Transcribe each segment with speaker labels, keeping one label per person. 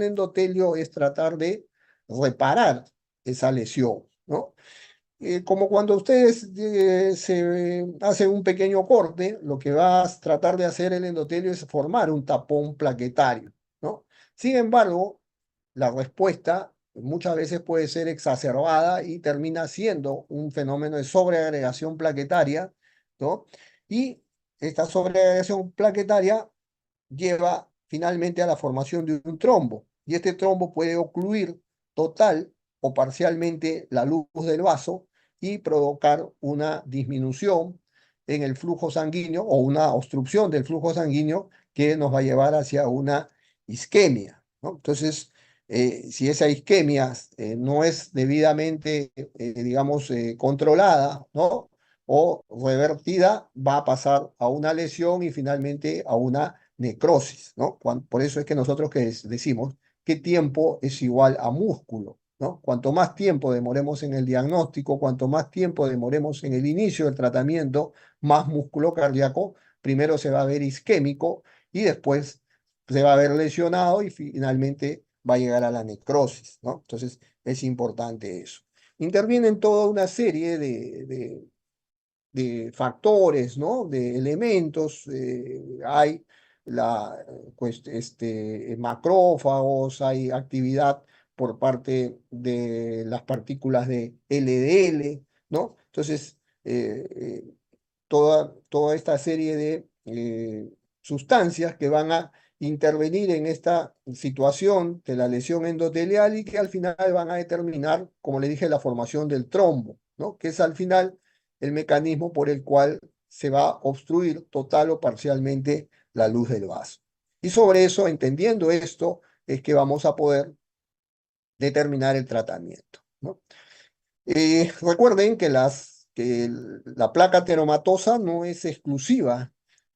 Speaker 1: endotelio es tratar de reparar esa lesión, ¿no? Como cuando ustedes se hacen un pequeño corte, lo que va a tratar de hacer el endotelio es formar un tapón plaquetario, ¿no? Sin embargo, la respuesta muchas veces puede ser exacerbada y termina siendo un fenómeno de sobreagregación plaquetaria, ¿no? Y esta sobreagregación plaquetaria lleva finalmente a la formación de un trombo. Y este trombo puede ocluir total o parcialmente la luz del vaso y provocar una disminución en el flujo sanguíneo o una obstrucción del flujo sanguíneo que nos va a llevar hacia una isquemia, ¿no? Entonces, si esa isquemia no es debidamente, digamos, controlada, ¿no? O revertida, va a pasar a una lesión y finalmente a una necrosis, ¿no? Por eso es que nosotros decimos que tiempo es igual a músculo, ¿no? Cuanto más tiempo demoremos en el diagnóstico, cuanto más tiempo demoremos en el inicio del tratamiento, más músculo cardíaco primero se va a ver isquémico y después se va a ver lesionado y finalmente va a llegar a la necrosis, ¿no? Entonces es importante eso. Intervienen toda una serie de factores, ¿no? De elementos. Hay macrófagos, hay actividad por parte de las partículas de LDL, ¿no? Entonces, toda esta serie de sustancias que van a intervenir en esta situación de la lesión endotelial y que al final van a determinar, como le dije, la formación del trombo, ¿no? Que es al final el mecanismo por el cual se va a obstruir total o parcialmente la luz del vaso. Y sobre eso, entendiendo esto, es que vamos a poder determinar el tratamiento, ¿no? Recuerden que la placa ateromatosa no es exclusiva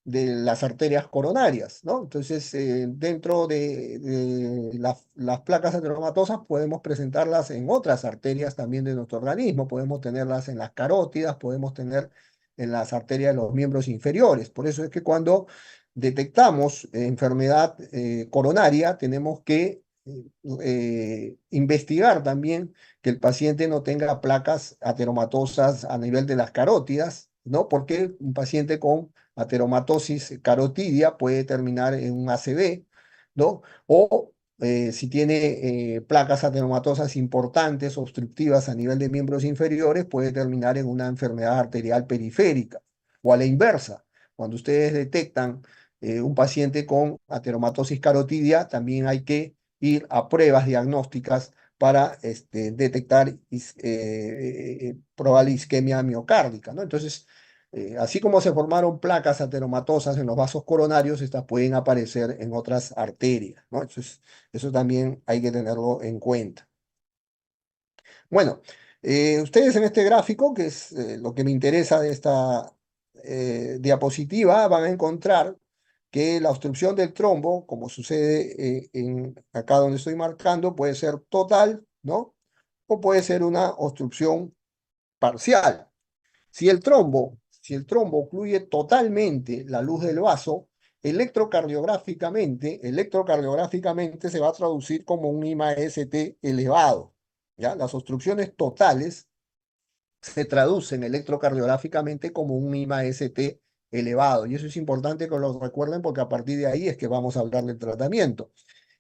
Speaker 1: de las arterias coronarias, ¿no? Entonces, dentro de las placas ateromatosas podemos presentarlas en otras arterias también de nuestro organismo, podemos tenerlas en las carótidas, podemos tener en las arterias de los miembros inferiores. Por eso es que cuando detectamos enfermedad coronaria, tenemos que investigar también que el paciente no tenga placas ateromatosas a nivel de las carótidas, ¿no? Porque un paciente con ateromatosis carotidia puede terminar en un ACV, ¿no? O si tiene placas ateromatosas importantes, obstructivas a nivel de miembros inferiores, puede terminar en una enfermedad arterial periférica. O a la inversa, cuando ustedes detectan un paciente con ateromatosis carotidia, también hay que ir a pruebas diagnósticas para detectar probable isquemia miocárdica, ¿no? Entonces, así como se formaron placas ateromatosas en los vasos coronarios, estas pueden aparecer en otras arterias, ¿no? Entonces, eso también hay que tenerlo en cuenta. Bueno, ustedes en este gráfico, que es lo que me interesa de esta diapositiva, van a encontrar que la obstrucción del trombo, como sucede acá donde estoy marcando, puede ser total, ¿no? O puede ser una obstrucción parcial. Si el trombo ocluye totalmente la luz del vaso, electrocardiográficamente se va a traducir como un IMA-ST elevado. ¿Ya? Las obstrucciones totales se traducen electrocardiográficamente como un IMA-ST elevado. Y eso es importante que lo recuerden porque a partir de ahí es que vamos a hablar del tratamiento.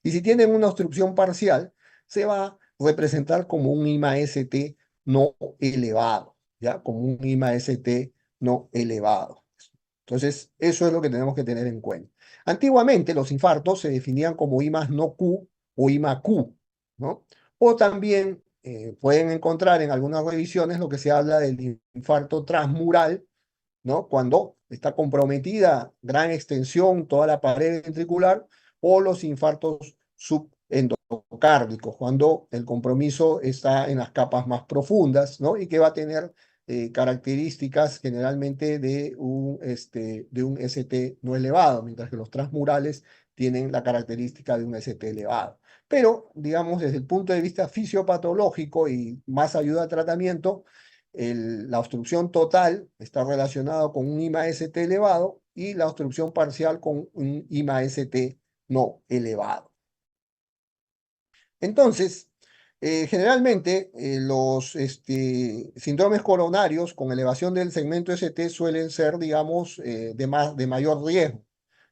Speaker 1: Y si tienen una obstrucción parcial, se va a representar como un IMA-ST no elevado, ¿ya? Como un IMA-ST no elevado. Entonces, eso es lo que tenemos que tener en cuenta. Antiguamente los infartos se definían como IMAs no Q o IMA-Q, ¿no? O también pueden encontrar en algunas revisiones lo que se habla del infarto transmural, ¿no? Cuando está comprometida gran extensión toda la pared ventricular, o los infartos subendocárdicos, cuando el compromiso está en las capas más profundas, ¿no? Y que va a tener características generalmente de un ST no elevado, mientras que los transmurales tienen la característica de un ST elevado. Pero, digamos, desde el punto de vista fisiopatológico y más ayuda al tratamiento, la obstrucción total está relacionada con un IMA-ST elevado y la obstrucción parcial con un IMA-ST no elevado. Entonces, generalmente los síndromes coronarios con elevación del segmento ST suelen ser, digamos, de mayor riesgo,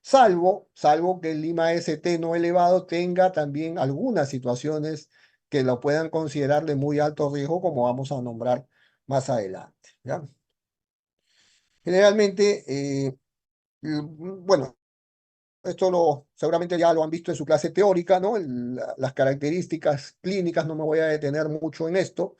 Speaker 1: salvo que el Lima ST no elevado tenga también algunas situaciones que lo puedan considerar de muy alto riesgo, como vamos a nombrar más adelante. ¿Ya? Generalmente, bueno, seguramente ya lo han visto en su clase teórica, ¿no? Las características clínicas, no me voy a detener mucho en esto,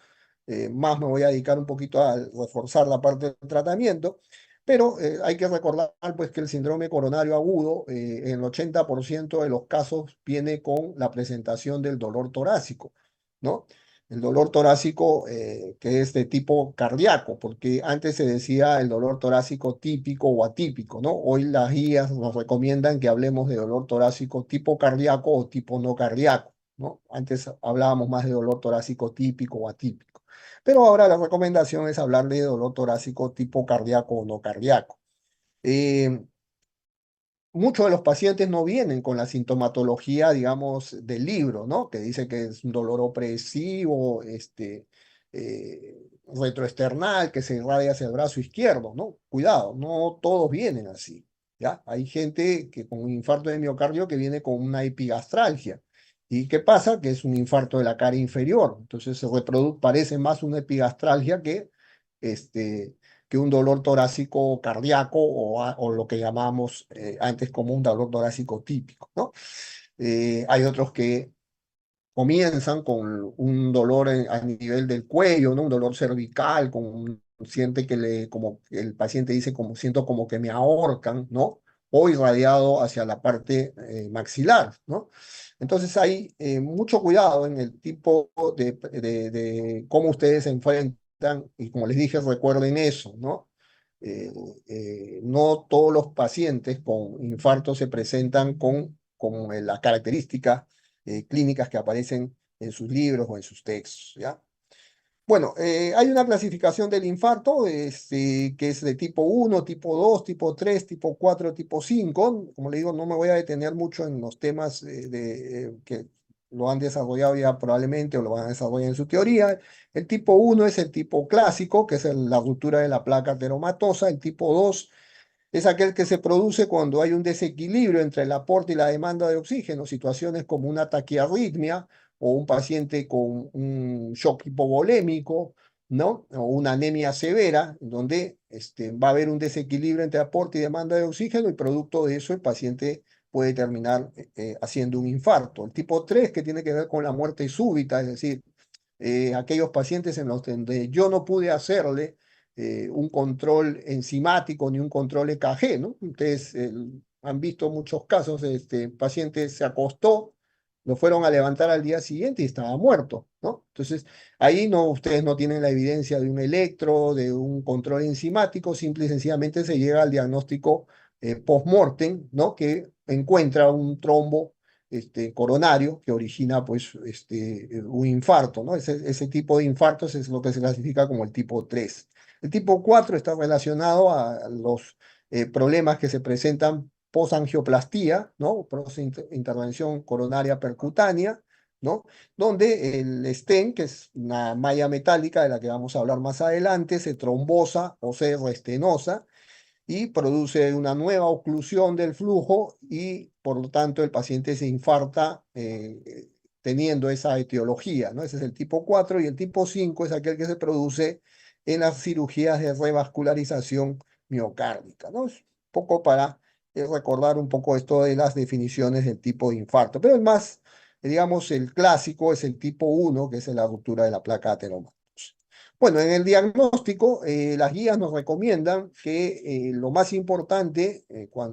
Speaker 1: más me voy a dedicar un poquito a reforzar la parte del tratamiento, pero hay que recordar pues que el síndrome coronario agudo en el 80% de los casos viene con la presentación del dolor torácico, ¿no? El dolor torácico que es de tipo cardíaco, porque antes se decía el dolor torácico típico o atípico, ¿no? Hoy las guías nos recomiendan que hablemos de dolor torácico tipo cardíaco o tipo no cardíaco, ¿no? Antes hablábamos más de dolor torácico típico o atípico, pero ahora la recomendación es hablar de dolor torácico tipo cardíaco o no cardíaco. Eh, Muchos de los pacientes no vienen con la sintomatología, digamos, del libro, ¿no? Que dice que es un dolor opresivo, retroesternal, que se irradia hacia el brazo izquierdo, ¿no? Cuidado, no todos vienen así, ¿ya? Hay gente que con un infarto de miocardio que viene con una epigastralgia. ¿Y qué pasa? Que es un infarto de la cara inferior. Entonces parece más una epigastralgia este, que un dolor torácico cardíaco o lo que llamamos antes como un dolor torácico típico, ¿no? Hay otros que comienzan con un dolor a nivel del cuello, ¿no? Un dolor cervical, siente como el paciente dice, como siento como que me ahorcan, ¿no? O irradiado hacia la parte maxilar, ¿no? Entonces hay mucho cuidado en el tipo de cómo ustedes se enfrentan y como les dije, recuerden eso, ¿no? Eh, no todos los pacientes con infarto se presentan con las características clínicas que aparecen en sus libros o en sus textos, ¿ya? Bueno, hay una clasificación del infarto que es de tipo 1, tipo 2, tipo 3, tipo 4, tipo 5. Como le digo, no me voy a detener mucho en los temas que lo han desarrollado ya probablemente o lo van a desarrollar en su teoría. El tipo 1 es el tipo clásico, que es la ruptura de la placa ateromatosa. El tipo 2 es aquel que se produce cuando hay un desequilibrio entre el aporte y la demanda de oxígeno, situaciones como una taquiarritmia o un paciente con un shock hipovolémico, ¿no? O una anemia severa, en donde va a haber un desequilibrio entre aporte y demanda de oxígeno y producto de eso el paciente puede terminar haciendo un infarto. El tipo 3 que tiene que ver con la muerte súbita, es decir, aquellos pacientes en los donde yo no pude hacerle un control enzimático ni un control EKG, ¿no? Ustedes han visto muchos casos, paciente se acostó, lo fueron a levantar al día siguiente y estaba muerto, ¿no? Entonces, ahí no, ustedes no tienen la evidencia de un electro, de un control enzimático, simple y sencillamente se llega al diagnóstico post-mortem, ¿no? Que encuentra un trombo coronario que origina pues, un infarto, ¿no? Ese tipo de infartos es lo que se clasifica como el tipo 3. El tipo 4 está relacionado a los problemas que se presentan posangioplastía, ¿no? Intervención coronaria percutánea, ¿no? Donde el stent, que es una malla metálica de la que vamos a hablar más adelante, se trombosa o se restenosa y produce una nueva oclusión del flujo y por lo tanto el paciente se infarta teniendo esa etiología, ¿no? Ese es el tipo 4 y el tipo 5 es aquel que se produce en las cirugías de revascularización miocárdica, ¿no? Es un poco para recordar un poco esto de las definiciones del tipo de infarto, pero el más, digamos, el clásico es el tipo 1, que es la ruptura de la placa ateroma. Bueno, en el diagnóstico, las guías nos recomiendan que lo más importante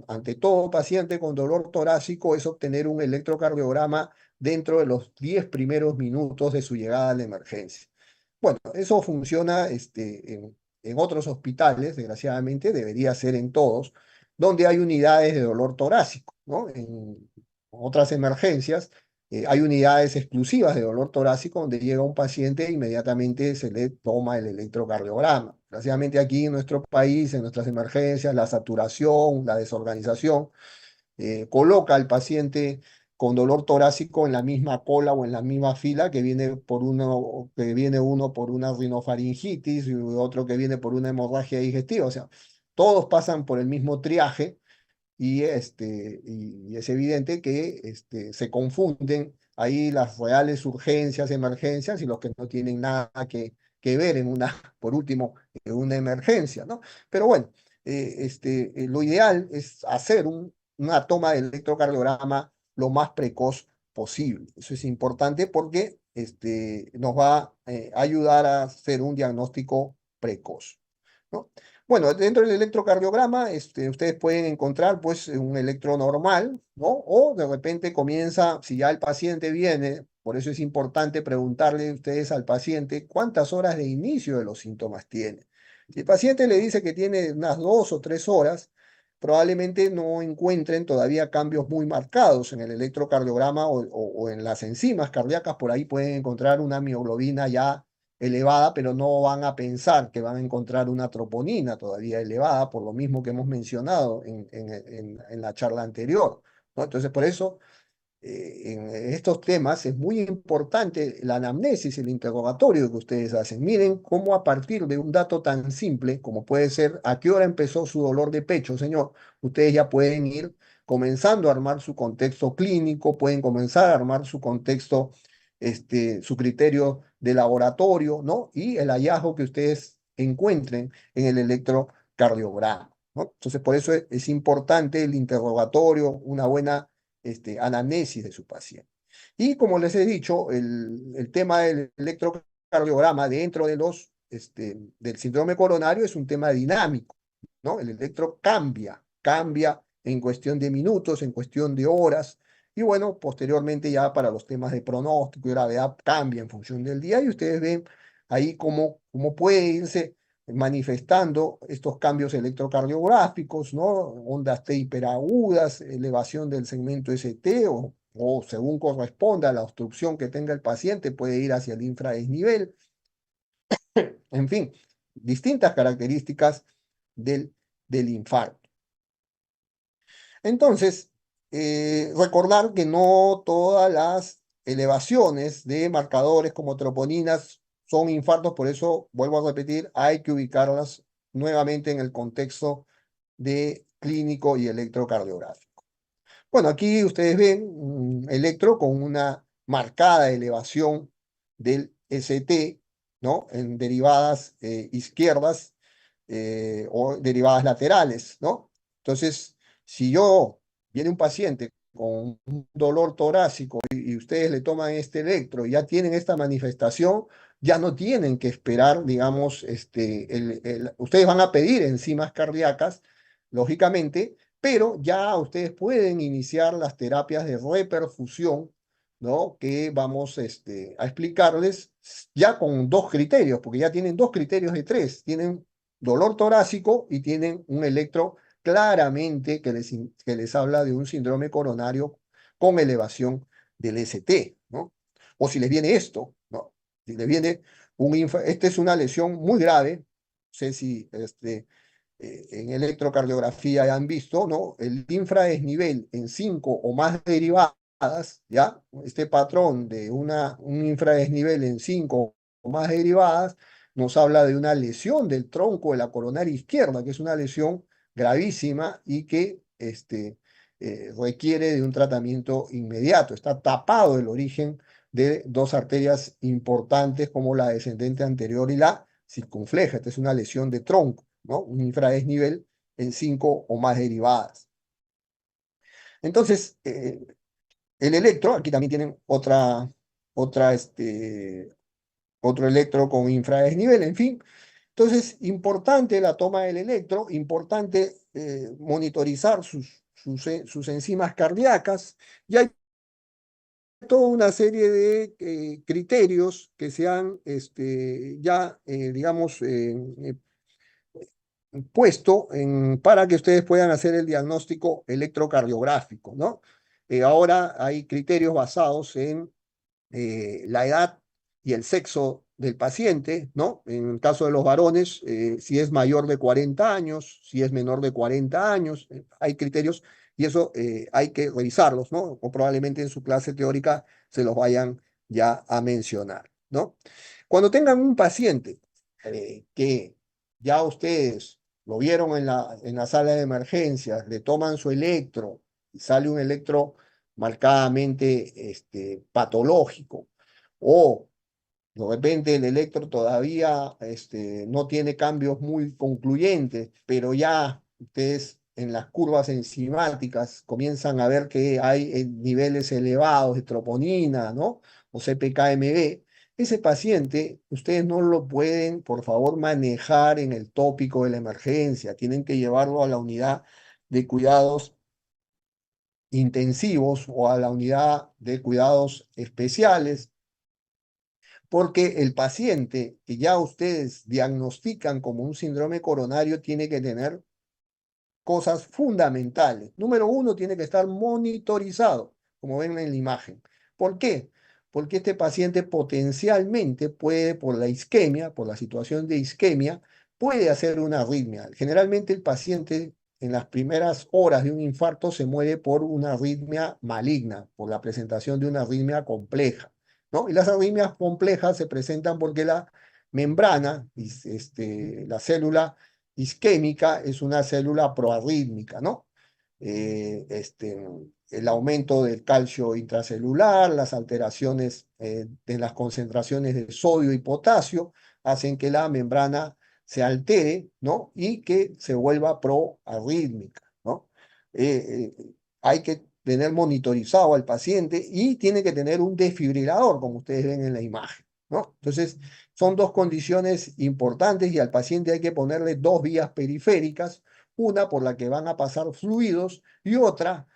Speaker 1: ante todo paciente con dolor torácico es obtener un electrocardiograma dentro de los 10 primeros minutos de su llegada a la emergencia. Bueno, eso funciona en otros hospitales, desgraciadamente, debería ser en todos, donde hay unidades de dolor torácico, ¿no? En otras emergencias hay unidades exclusivas de dolor torácico donde llega un paciente e inmediatamente se le toma el electrocardiograma. Desgraciadamente aquí en nuestro país, en nuestras emergencias, la saturación, la desorganización, coloca al paciente con dolor torácico en la misma cola o en la misma fila que viene uno por una rinofaringitis y otro que viene por una hemorragia digestiva. O sea, todos pasan por el mismo triaje y es evidente que se confunden ahí las reales urgencias, emergencias y los que no tienen nada que ver por último, en una emergencia, ¿no? Pero bueno, lo ideal es hacer una toma de electrocardiograma lo más precoz posible. Eso es importante porque nos va a ayudar a hacer un diagnóstico precoz, ¿no? Bueno, dentro del electrocardiograma, ustedes pueden encontrar pues un electro normal, ¿no? O de repente comienza, si ya el paciente viene, por eso es importante preguntarle a ustedes al paciente cuántas horas de inicio de los síntomas tiene. Si el paciente le dice que tiene unas 2 o 3 horas, probablemente no encuentren todavía cambios muy marcados en el electrocardiograma o en las enzimas cardíacas, por ahí pueden encontrar una mioglobina ya elevada, pero no van a pensar que van a encontrar una troponina todavía elevada, por lo mismo que hemos mencionado en la charla anterior, ¿no? Entonces, por eso, en estos temas es muy importante la anamnesis, el interrogatorio que ustedes hacen. Miren cómo a partir de un dato tan simple como puede ser a qué hora empezó su dolor de pecho, señor, ustedes ya pueden ir comenzando a armar su contexto clínico, pueden comenzar a armar su contexto, su criterio de laboratorio, ¿no? Y el hallazgo que ustedes encuentren en el electrocardiograma, ¿no? Entonces, por eso es importante el interrogatorio, una buena anamnesis de su paciente. Y como les he dicho, el tema del electrocardiograma dentro del síndrome coronario es un tema dinámico, ¿no? El electro cambia en cuestión de minutos, en cuestión de horas, y bueno, posteriormente ya para los temas de pronóstico y gravedad cambia en función del día, y ustedes ven ahí cómo puede irse manifestando estos cambios electrocardiográficos, ¿no? Ondas T hiperagudas, elevación del segmento ST o según corresponda a la obstrucción que tenga el paciente, puede ir hacia el infradesnivel, en fin, distintas características del infarto. Entonces, recordar que no todas las elevaciones de marcadores como troponinas son infartos, por eso vuelvo a repetir, hay que ubicarlas nuevamente en el contexto de clínico y electrocardiográfico. Bueno, aquí ustedes ven un electro con una marcada elevación del ST, ¿no? En derivadas izquierdas o derivadas laterales, ¿no? Entonces, si viene un paciente con un dolor torácico y ustedes le toman este electro y ya tienen esta manifestación, ya no tienen que esperar, digamos, ustedes van a pedir enzimas cardíacas, lógicamente, pero ya ustedes pueden iniciar las terapias de reperfusión, ¿no? Que vamos a explicarles ya con 2 criterios, porque ya tienen 2 criterios de 3. Tienen dolor torácico y tienen un electro claramente que les habla de un síndrome coronario con elevación del ST, ¿no? O si les viene esto, ¿no? Si les viene esta es una lesión muy grave, no sé si en electrocardiografía ya han visto, ¿no? El infradesnivel en 5 o más derivadas, ¿ya? Este patrón de un infradesnivel en 5 o más derivadas nos habla de una lesión del tronco de la coronaria izquierda, que es una lesión gravísima y que requiere de un tratamiento inmediato. Está tapado el origen de 2 arterias importantes como la descendente anterior y la circunfleja. Esta es una lesión de tronco, ¿no? Un infradesnivel en 5 o más derivadas. Entonces, el electro, aquí también tienen otra, otro electro con infradesnivel, en fin. Entonces, importante la toma del electro, importante monitorizar sus enzimas cardíacas, y hay toda una serie de criterios que se han ya, digamos, puesto para que ustedes puedan hacer el diagnóstico electrocardiográfico, ¿no? Ahora hay criterios basados en la edad y el sexo del paciente, ¿no? En el caso de los varones, si es mayor de 40 años, si es menor de 40 años, hay criterios Y eso hay que revisarlos, ¿no? O probablemente en su clase teórica se los vayan ya a mencionar, ¿no? Cuando tengan un paciente que ya ustedes lo vieron en la sala de emergencias, le toman su electro y sale un electro marcadamente patológico, o de repente el electro todavía no tiene cambios muy concluyentes, pero ya ustedes en las curvas enzimáticas comienzan a ver que hay niveles elevados de troponina, ¿no? O CPKMB. Ese paciente, ustedes no lo pueden, por favor, manejar en el tópico de la emergencia. Tienen que llevarlo a la unidad de cuidados intensivos o a la unidad de cuidados especiales, porque el paciente que ya ustedes diagnostican como un síndrome coronario tiene que tener cosas fundamentales. Número uno, tiene que estar monitorizado, como ven en la imagen. ¿Por qué? Porque este paciente potencialmente puede, por la isquemia, por la situación de isquemia, puede hacer una arritmia. Generalmente el paciente en las primeras horas de un infarto se muere por una arritmia maligna, por la presentación de una arritmia compleja, ¿no? Y las arritmias complejas se presentan porque la membrana, la célula isquémica es una célula proarrítmica, ¿no? Eh, este, el aumento del calcio intracelular, las alteraciones de las concentraciones de sodio y potasio hacen que la membrana se altere, ¿no? Y que se vuelva proarrítmica, ¿no? Hay que tener monitorizado al paciente y tiene que tener un desfibrilador, como ustedes ven en la imagen, ¿no? Entonces, son dos condiciones importantes y al paciente hay que ponerle dos vías periféricas, una por la que van a pasar fluidos y otra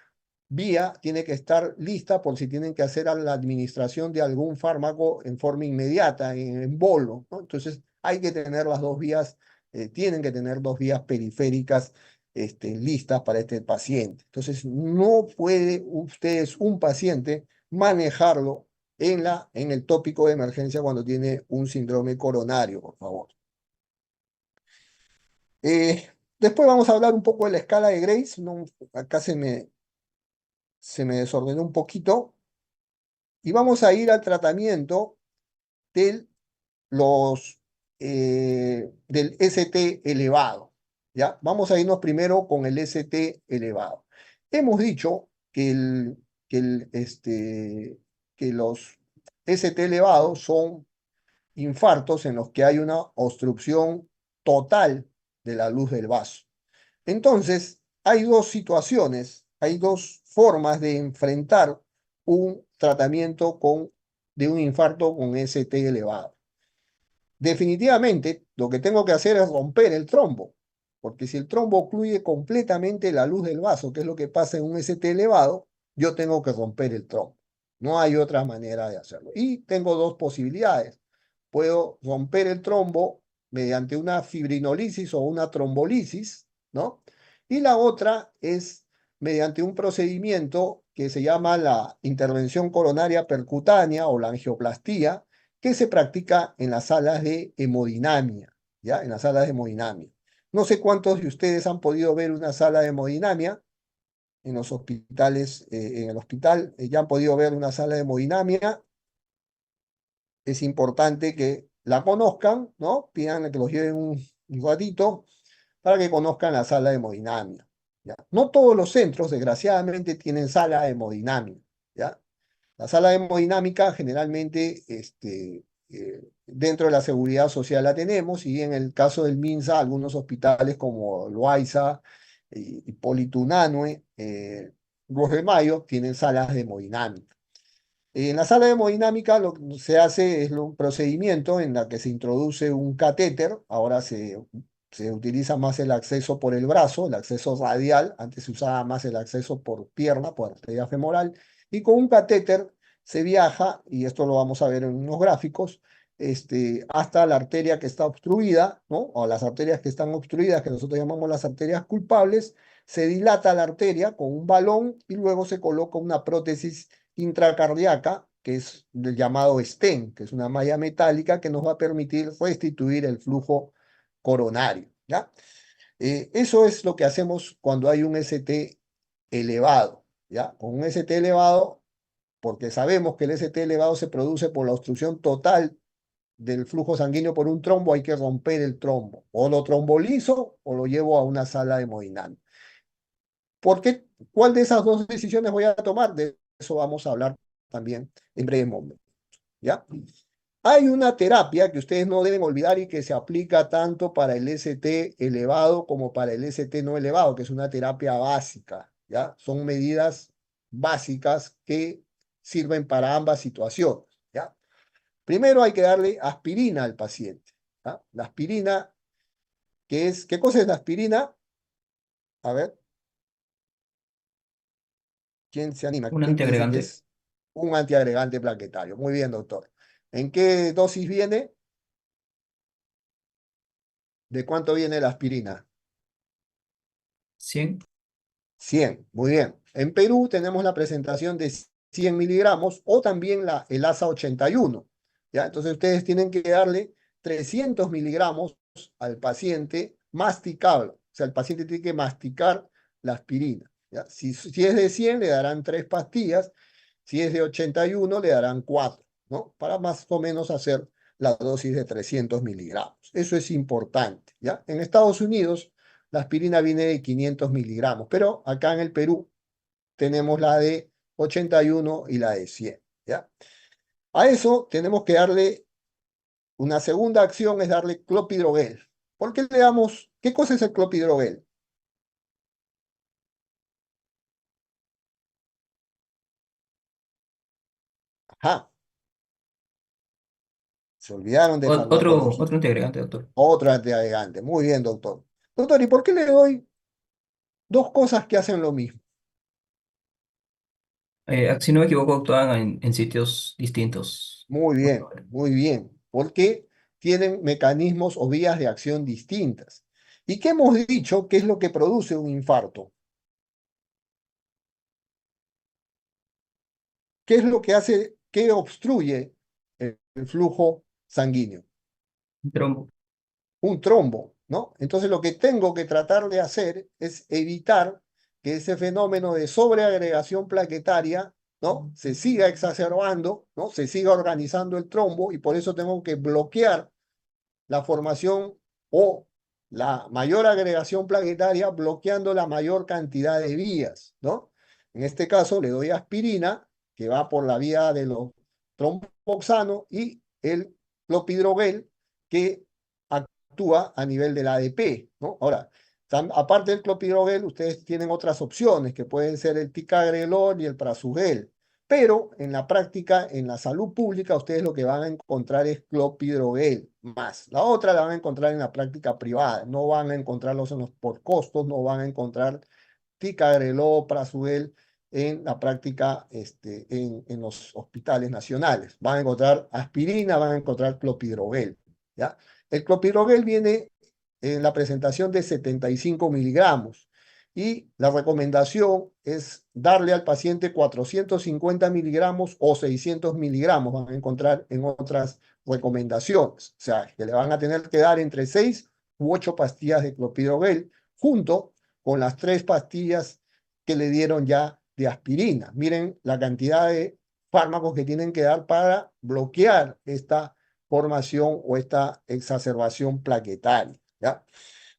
Speaker 1: vía tiene que estar lista por si tienen que hacer la administración de algún fármaco en forma inmediata, en bolo, ¿no? Entonces hay que tener las dos vías, tienen que tener dos vías periféricas listas para este paciente. Entonces no puede ustedes, un paciente, manejarlo en el tópico de emergencia cuando tiene un síndrome coronario, por favor. Eh, Después vamos a hablar un poco de la escala de Grace. No, acá se me desordenó un poquito. Y vamos a ir al tratamiento del, del ST elevado. ¿Ya? Vamos a irnos primero con el ST elevado. Hemos dicho que, que los ST elevados son infartos en los que hay una obstrucción total de la luz del vaso. Entonces, hay dos situaciones, hay dos formas de enfrentar un tratamiento de un infarto con ST elevado. Definitivamente, lo que tengo que hacer es romper el trombo, porque si el trombo ocluye completamente la luz del vaso, que es lo que pasa en un ST elevado, yo tengo que romper el trombo. No hay otra manera de hacerlo. Y tengo dos posibilidades. Puedo romper el trombo mediante una fibrinolisis o una trombolisis, ¿no? Y la otra es mediante un procedimiento que se llama la intervención coronaria percutánea o la angioplastía, que se practica en las salas de hemodinamia, ¿ya? En las salas de hemodinamia. No sé cuántos de ustedes han podido ver una sala de hemodinamia en los hospitales, en el hospital, ya han podido ver una sala de hemodinamia. Es importante que la conozcan, ¿no? Pidan que los lleven un ratito para que conozcan la sala de hemodinamia, ¿ya? No todos los centros, desgraciadamente, tienen sala de hemodinamia, ¿ya? La sala de hemodinámica generalmente dentro de la seguridad social la tenemos y en el caso del MINSA, algunos hospitales como Loaiza, Hipólito Unanue, Cruz de Mayo tienen salas de hemodinámica. En la sala de hemodinámica lo que se hace es un procedimiento en la que se introduce un catéter, ahora se utiliza más el acceso por el brazo, el acceso radial, antes se usaba más el acceso por pierna, por arteria femoral, y con un catéter se viaja, y esto lo vamos a ver en unos gráficos, hasta la arteria que está obstruida, ¿no? O las arterias que están obstruidas, que nosotros llamamos las arterias culpables, se dilata la arteria con un balón y luego se coloca una prótesis intracardíaca, que es el llamado stent, que es una malla metálica que nos va a permitir restituir el flujo coronario, ¿ya? Eso es lo que hacemos cuando hay un ST elevado, ¿ya? Con un ST elevado, porque sabemos que el ST elevado se produce por la obstrucción total del flujo sanguíneo por un trombo, hay que romper el trombo. O lo trombolizo o lo llevo a una sala hemodinámica. ¿Por qué? ¿Cuál de esas dos decisiones voy a tomar? De eso vamos a hablar también en breve momento, ¿ya? Hay una terapia que ustedes no deben olvidar y que se aplica tanto para el ST elevado como para el ST no elevado, que es una terapia básica, ¿ya? Son medidas básicas que sirven para ambas situaciones, ¿ya? Primero hay que darle aspirina al paciente, ¿ya? La aspirina, ¿qué cosa es la aspirina? A ver, ¿quién se anima?
Speaker 2: Un
Speaker 1: ¿Quién me dice que
Speaker 2: antiagregante.
Speaker 1: es un antiagregante plaquetario? Muy bien, doctor. ¿En qué dosis viene? ¿De cuánto viene la aspirina?
Speaker 2: 100.
Speaker 1: 100, muy bien. En Perú tenemos la presentación de 100 miligramos o también el ASA 81. ¿Ya? Entonces ustedes tienen que darle 300 miligramos al paciente masticable. O sea, el paciente tiene que masticar la aspirina. ¿Ya? Si es de 100, le darán 3 pastillas. Si es de 81, le darán 4, ¿no? Para más o menos hacer la dosis de 300 miligramos. Eso es importante, ¿ya? En Estados Unidos, la aspirina viene de 500 miligramos, pero acá en el Perú tenemos la de 81 y la de 100, ¿ya? A eso tenemos que darle una segunda acción, es darle clopidogrel. ¿Por qué le damos? ¿Qué cosa es el clopidogrel? Ajá, se olvidaron de
Speaker 2: Otro
Speaker 1: farmacología.
Speaker 2: antiagregante, doctor.
Speaker 1: Otro antiagregante. Muy bien, doctor. Doctor, ¿y por qué le doy dos cosas que hacen lo mismo?
Speaker 2: Si no me equivoco, actúan en sitios distintos.
Speaker 1: Muy bien, muy bien. Porque tienen mecanismos o vías de acción distintas. ¿Y qué hemos dicho? ¿Qué es lo que produce un infarto? ¿Qué es lo que hace, qué obstruye el flujo sanguíneo?
Speaker 2: Un trombo.
Speaker 1: Un trombo, ¿no? Entonces lo que tengo que tratar de hacer es evitar que ese fenómeno de sobreagregación plaquetaria, ¿no? Se siga exacerbando, ¿no? Se siga organizando el trombo y por eso tengo que bloquear la formación o la mayor agregación plaquetaria bloqueando la mayor cantidad de vías, ¿no? En este caso le doy aspirina, que va por la vía de los tromboxanos, y el clopidogrel, que actúa a nivel del ADP, ¿no? Ahora, aparte del clopidogrel, ustedes tienen otras opciones, que pueden ser el ticagrelor y el prasugrel. Pero en la práctica, en la salud pública, ustedes lo que van a encontrar es clopidogrel más. La otra la van a encontrar en la práctica privada. No van a encontrarlos por costos, no van a encontrar ticagrelor, prasugrel en la práctica en los hospitales nacionales. Van a encontrar aspirina, van a encontrar clopidogrel, ¿ya? El clopidogrel viene en la presentación de 75 miligramos y la recomendación es darle al paciente 450 miligramos o 600 miligramos, van a encontrar en otras recomendaciones. O sea, que le van a tener que dar entre 6 u 8 pastillas de clopidogrel junto con las 3 pastillas que le dieron ya de aspirina. Miren la cantidad de fármacos que tienen que dar para bloquear esta formación o esta exacerbación plaquetaria, ¿ya?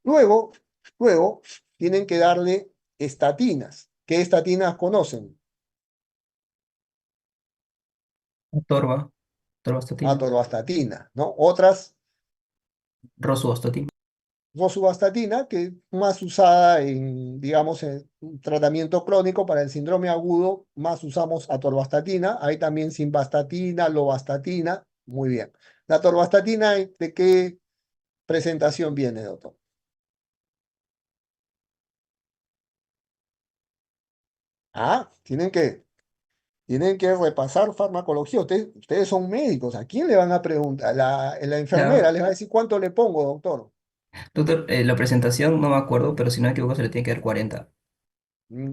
Speaker 1: Luego, luego tienen que darle estatinas. ¿Qué estatinas conocen?
Speaker 2: Torva. Torvastatina.
Speaker 1: Atorvastatina, ¿no? Otras,
Speaker 2: Rosuvastatina.
Speaker 1: rosuvastatina, que es más usada en, digamos, en un tratamiento crónico para el síndrome agudo, más usamos atorvastatina. Hay también simvastatina, lovastatina. Muy bien. La atorvastatina, ¿de qué presentación viene, doctor? Ah, tienen que repasar farmacología. Ustedes son médicos. ¿A quién le van a preguntar? La enfermera
Speaker 2: La,
Speaker 1: les va a decir cuánto le pongo, doctor.
Speaker 2: doctor, la presentación no me acuerdo, pero si no me equivoco se le tiene que dar 40.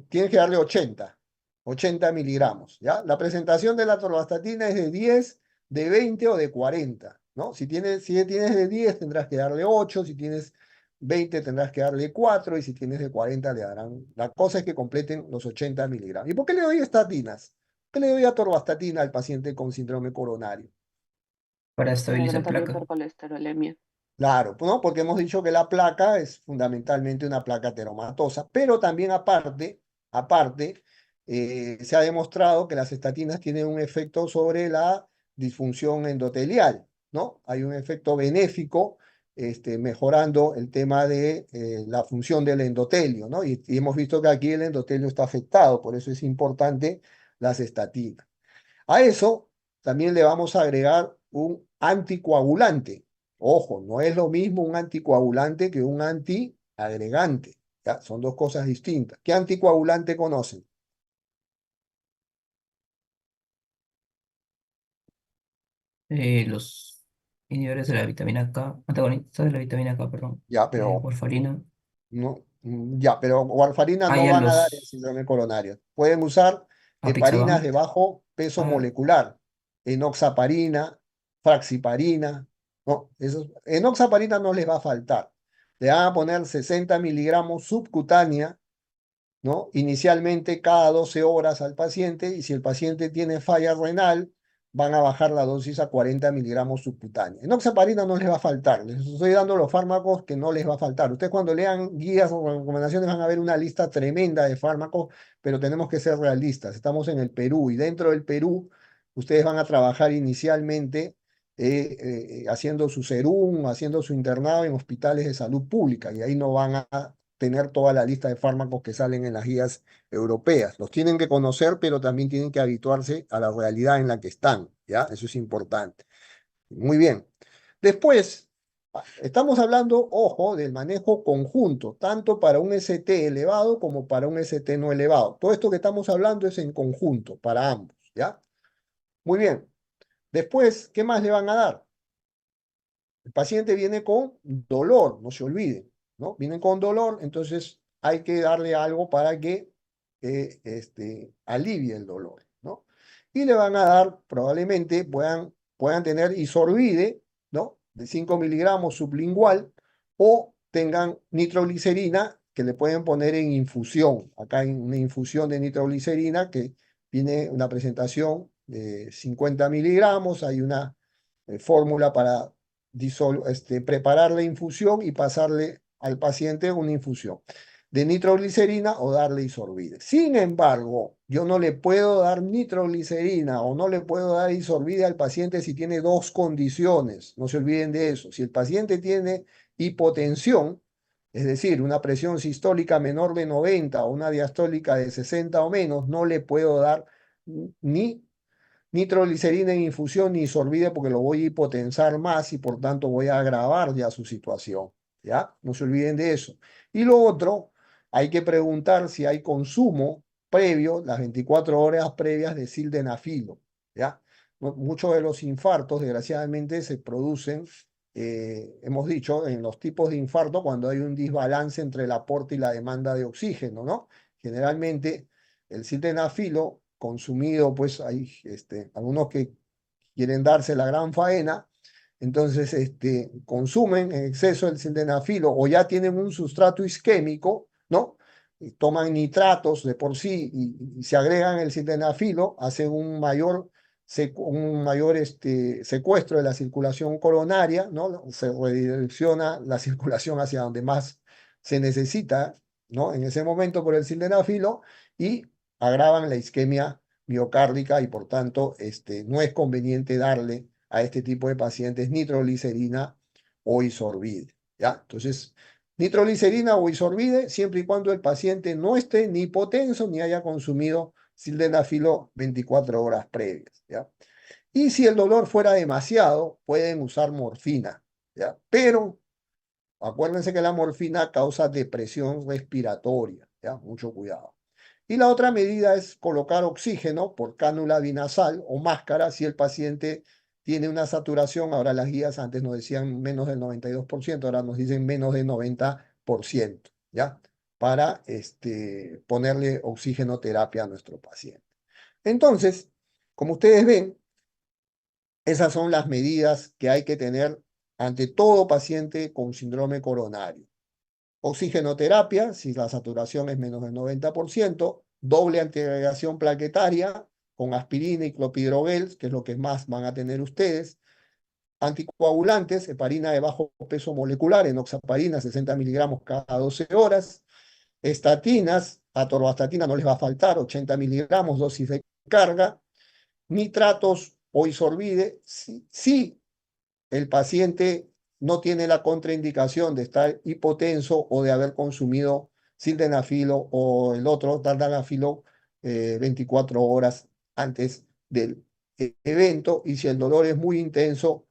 Speaker 1: Tienes que darle 80 miligramos, ¿ya? La presentación de la torvastatina es de 10, de 20 o de 40, ¿no? Si tienes de 10 tendrás que darle 8, si tienes 20 tendrás que darle 4 y si tienes de 40 le darán. La cosa es que completen los 80 miligramos. ¿Y por qué le doy estatinas? ¿Por qué le doy atorvastatina al paciente con síndrome coronario?
Speaker 2: para
Speaker 3: para
Speaker 2: estabilizar
Speaker 3: tratar la
Speaker 2: placa.
Speaker 3: hipercolesterolemia.
Speaker 1: Claro, ¿no? Porque hemos dicho que la placa es fundamentalmente una placa ateromatosa, pero también aparte, se ha demostrado que las estatinas tienen un efecto sobre la disfunción endotelial, ¿no? Hay un efecto benéfico, mejorando el tema de la función del endotelio, ¿no? Y hemos visto que aquí el endotelio está afectado, por eso es importante las estatinas. A eso también le vamos a agregar un anticoagulante. Ojo, no es lo mismo un anticoagulante que un antiagregante. ¿Ya? Son dos cosas distintas. ¿Qué anticoagulante conocen?
Speaker 2: Los inhibidores de la vitamina K, antagonistas de la vitamina K, perdón.
Speaker 1: Ya, pero
Speaker 2: Warfarina.
Speaker 1: no, ya, pero warfarina
Speaker 2: Ah,
Speaker 1: no
Speaker 2: ya
Speaker 1: van a dar en
Speaker 2: los
Speaker 1: síndrome coronario. Pueden usar heparinas
Speaker 2: apixaban.
Speaker 1: de bajo peso
Speaker 2: Ah,
Speaker 1: molecular, enoxaparina, fraxiparina. No, enoxaparina no les va a faltar. Le van a poner 60 miligramos subcutánea, ¿no? Inicialmente cada 12 horas al paciente y si el paciente tiene falla renal, van a bajar la dosis a 40 miligramos subcutánea. Enoxaparina no les va a faltar, les estoy dando los fármacos que no les va a faltar. Ustedes cuando lean guías o recomendaciones van a ver una lista tremenda de fármacos, pero tenemos que ser realistas. Estamos en el Perú y dentro del Perú ustedes van a trabajar inicialmente haciendo su serum, haciendo su internado en hospitales de salud pública y ahí no van a tener toda la lista de fármacos que salen en las guías europeas. Los tienen que conocer, pero también tienen que habituarse a la realidad en la que están, ¿ya? Eso es importante. Muy bien. Después, estamos hablando, ojo, del manejo conjunto, tanto para un ST elevado como para un ST no elevado. Todo esto que estamos hablando es en conjunto, para ambos, ¿ya? Muy bien. Después, ¿qué más le van a dar? El paciente viene con dolor, no se olviden, ¿no? Vienen con dolor, entonces hay que darle algo para que alivie el dolor, ¿no? Y le van a dar, probablemente puedan tener isorbide, ¿no? De 5 miligramos sublingual o tengan nitroglicerina que le pueden poner en infusión. Acá hay una infusión de nitroglicerina que tiene una presentación de 50 miligramos, hay una fórmula para preparar la infusión y pasarle al paciente una infusión de nitroglicerina o darle isorbide. Sin embargo, yo no le puedo dar nitroglicerina o no le puedo dar isorbide al paciente si tiene dos condiciones. No se olviden de eso. Si el paciente tiene hipotensión, es decir, una presión sistólica menor de 90 o una diastólica de 60 o menos, no le puedo dar ni nitroglicerina en infusión ni sorbide porque lo voy a hipotensar más y por tanto voy a agravar ya su situación. ¿Ya? No se olviden de eso. Y lo otro, hay que preguntar si hay consumo previo, las 24 horas previas de sildenafilo. ¿Ya? Muchos de los infartos, desgraciadamente, se producen, hemos dicho, en los tipos de infarto cuando hay un desbalance entre el aporte y la demanda de oxígeno, ¿no? Generalmente el sildenafilo consumido, pues hay algunos que quieren darse la gran faena, entonces consumen en exceso el sildenafilo o ya tienen un sustrato isquémico, ¿no? Y toman nitratos de por sí y se agregan el sildenafilo, hacen un mayor secuestro de la circulación coronaria, ¿no? Se redirecciona la circulación hacia donde más se necesita, ¿no? En ese momento por el sildenafilo y agravan la isquemia miocárdica y por tanto no es conveniente darle a este tipo de pacientes nitroglicerina o isorbide. ¿Ya? Entonces, nitroglicerina o isorbide siempre y cuando el paciente no esté ni hipotenso ni haya consumido sildenafilo 24 horas previas. ¿Ya? Y si el dolor fuera demasiado, pueden usar morfina. ¿Ya? Pero acuérdense que la morfina causa depresión respiratoria. ¿Ya? Mucho cuidado. Y la otra medida es colocar oxígeno por cánula binasal o máscara si el paciente tiene una saturación. Ahora las guías antes nos decían menos del 92%, ahora nos dicen menos del 90%, ¿ya? Para ponerle oxigenoterapia a nuestro paciente. Entonces, como ustedes ven, esas son las medidas que hay que tener ante todo paciente con síndrome coronario. Oxigenoterapia, si la saturación es menos del 90%, doble antiagregación plaquetaria con aspirina y clopidogrel, que es lo que más van a tener ustedes. Anticoagulantes, heparina de bajo peso molecular, enoxaparina, 60 miligramos cada 12 horas. Estatinas, atorvastatina no les va a faltar, 80 miligramos, dosis de carga. Nitratos o isorbide, si el paciente no tiene la contraindicación de estar hipotenso o de haber consumido sildenafilo o el otro tardalafilo 24 horas antes del evento, y si el dolor es muy intenso,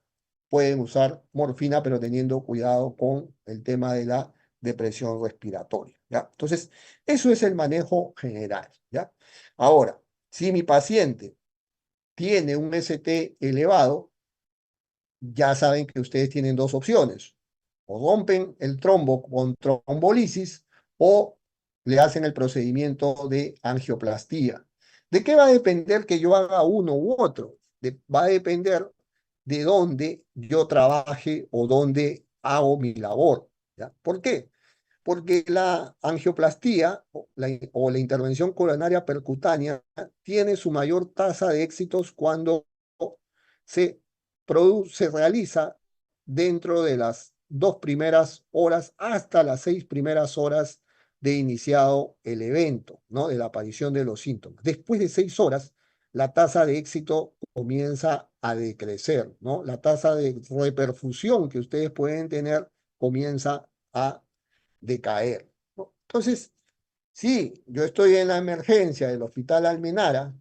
Speaker 1: pueden usar morfina, pero teniendo cuidado con el tema de la depresión respiratoria, ¿ya? Entonces, eso es el manejo general, ¿ya? Ahora, si mi paciente tiene un ST elevado, ya saben que ustedes tienen dos opciones. O rompen el trombo con trombolisis o le hacen el procedimiento de angioplastía. ¿De qué va a depender que yo haga uno u otro? Va a depender de dónde yo trabaje o dónde hago mi labor, ¿ya? ¿Por qué? Porque la angioplastía o la intervención coronaria percutánea tiene su mayor tasa de éxitos cuando se se realiza dentro de las 2 primeras horas hasta las 6 primeras horas de iniciado el evento, ¿no? De la aparición de los síntomas. Después de 6 horas, la tasa de éxito comienza a decrecer, ¿no? La tasa de reperfusión que ustedes pueden tener comienza a decaer, ¿no? Entonces, si yo estoy en la emergencia del Hospital Almenara,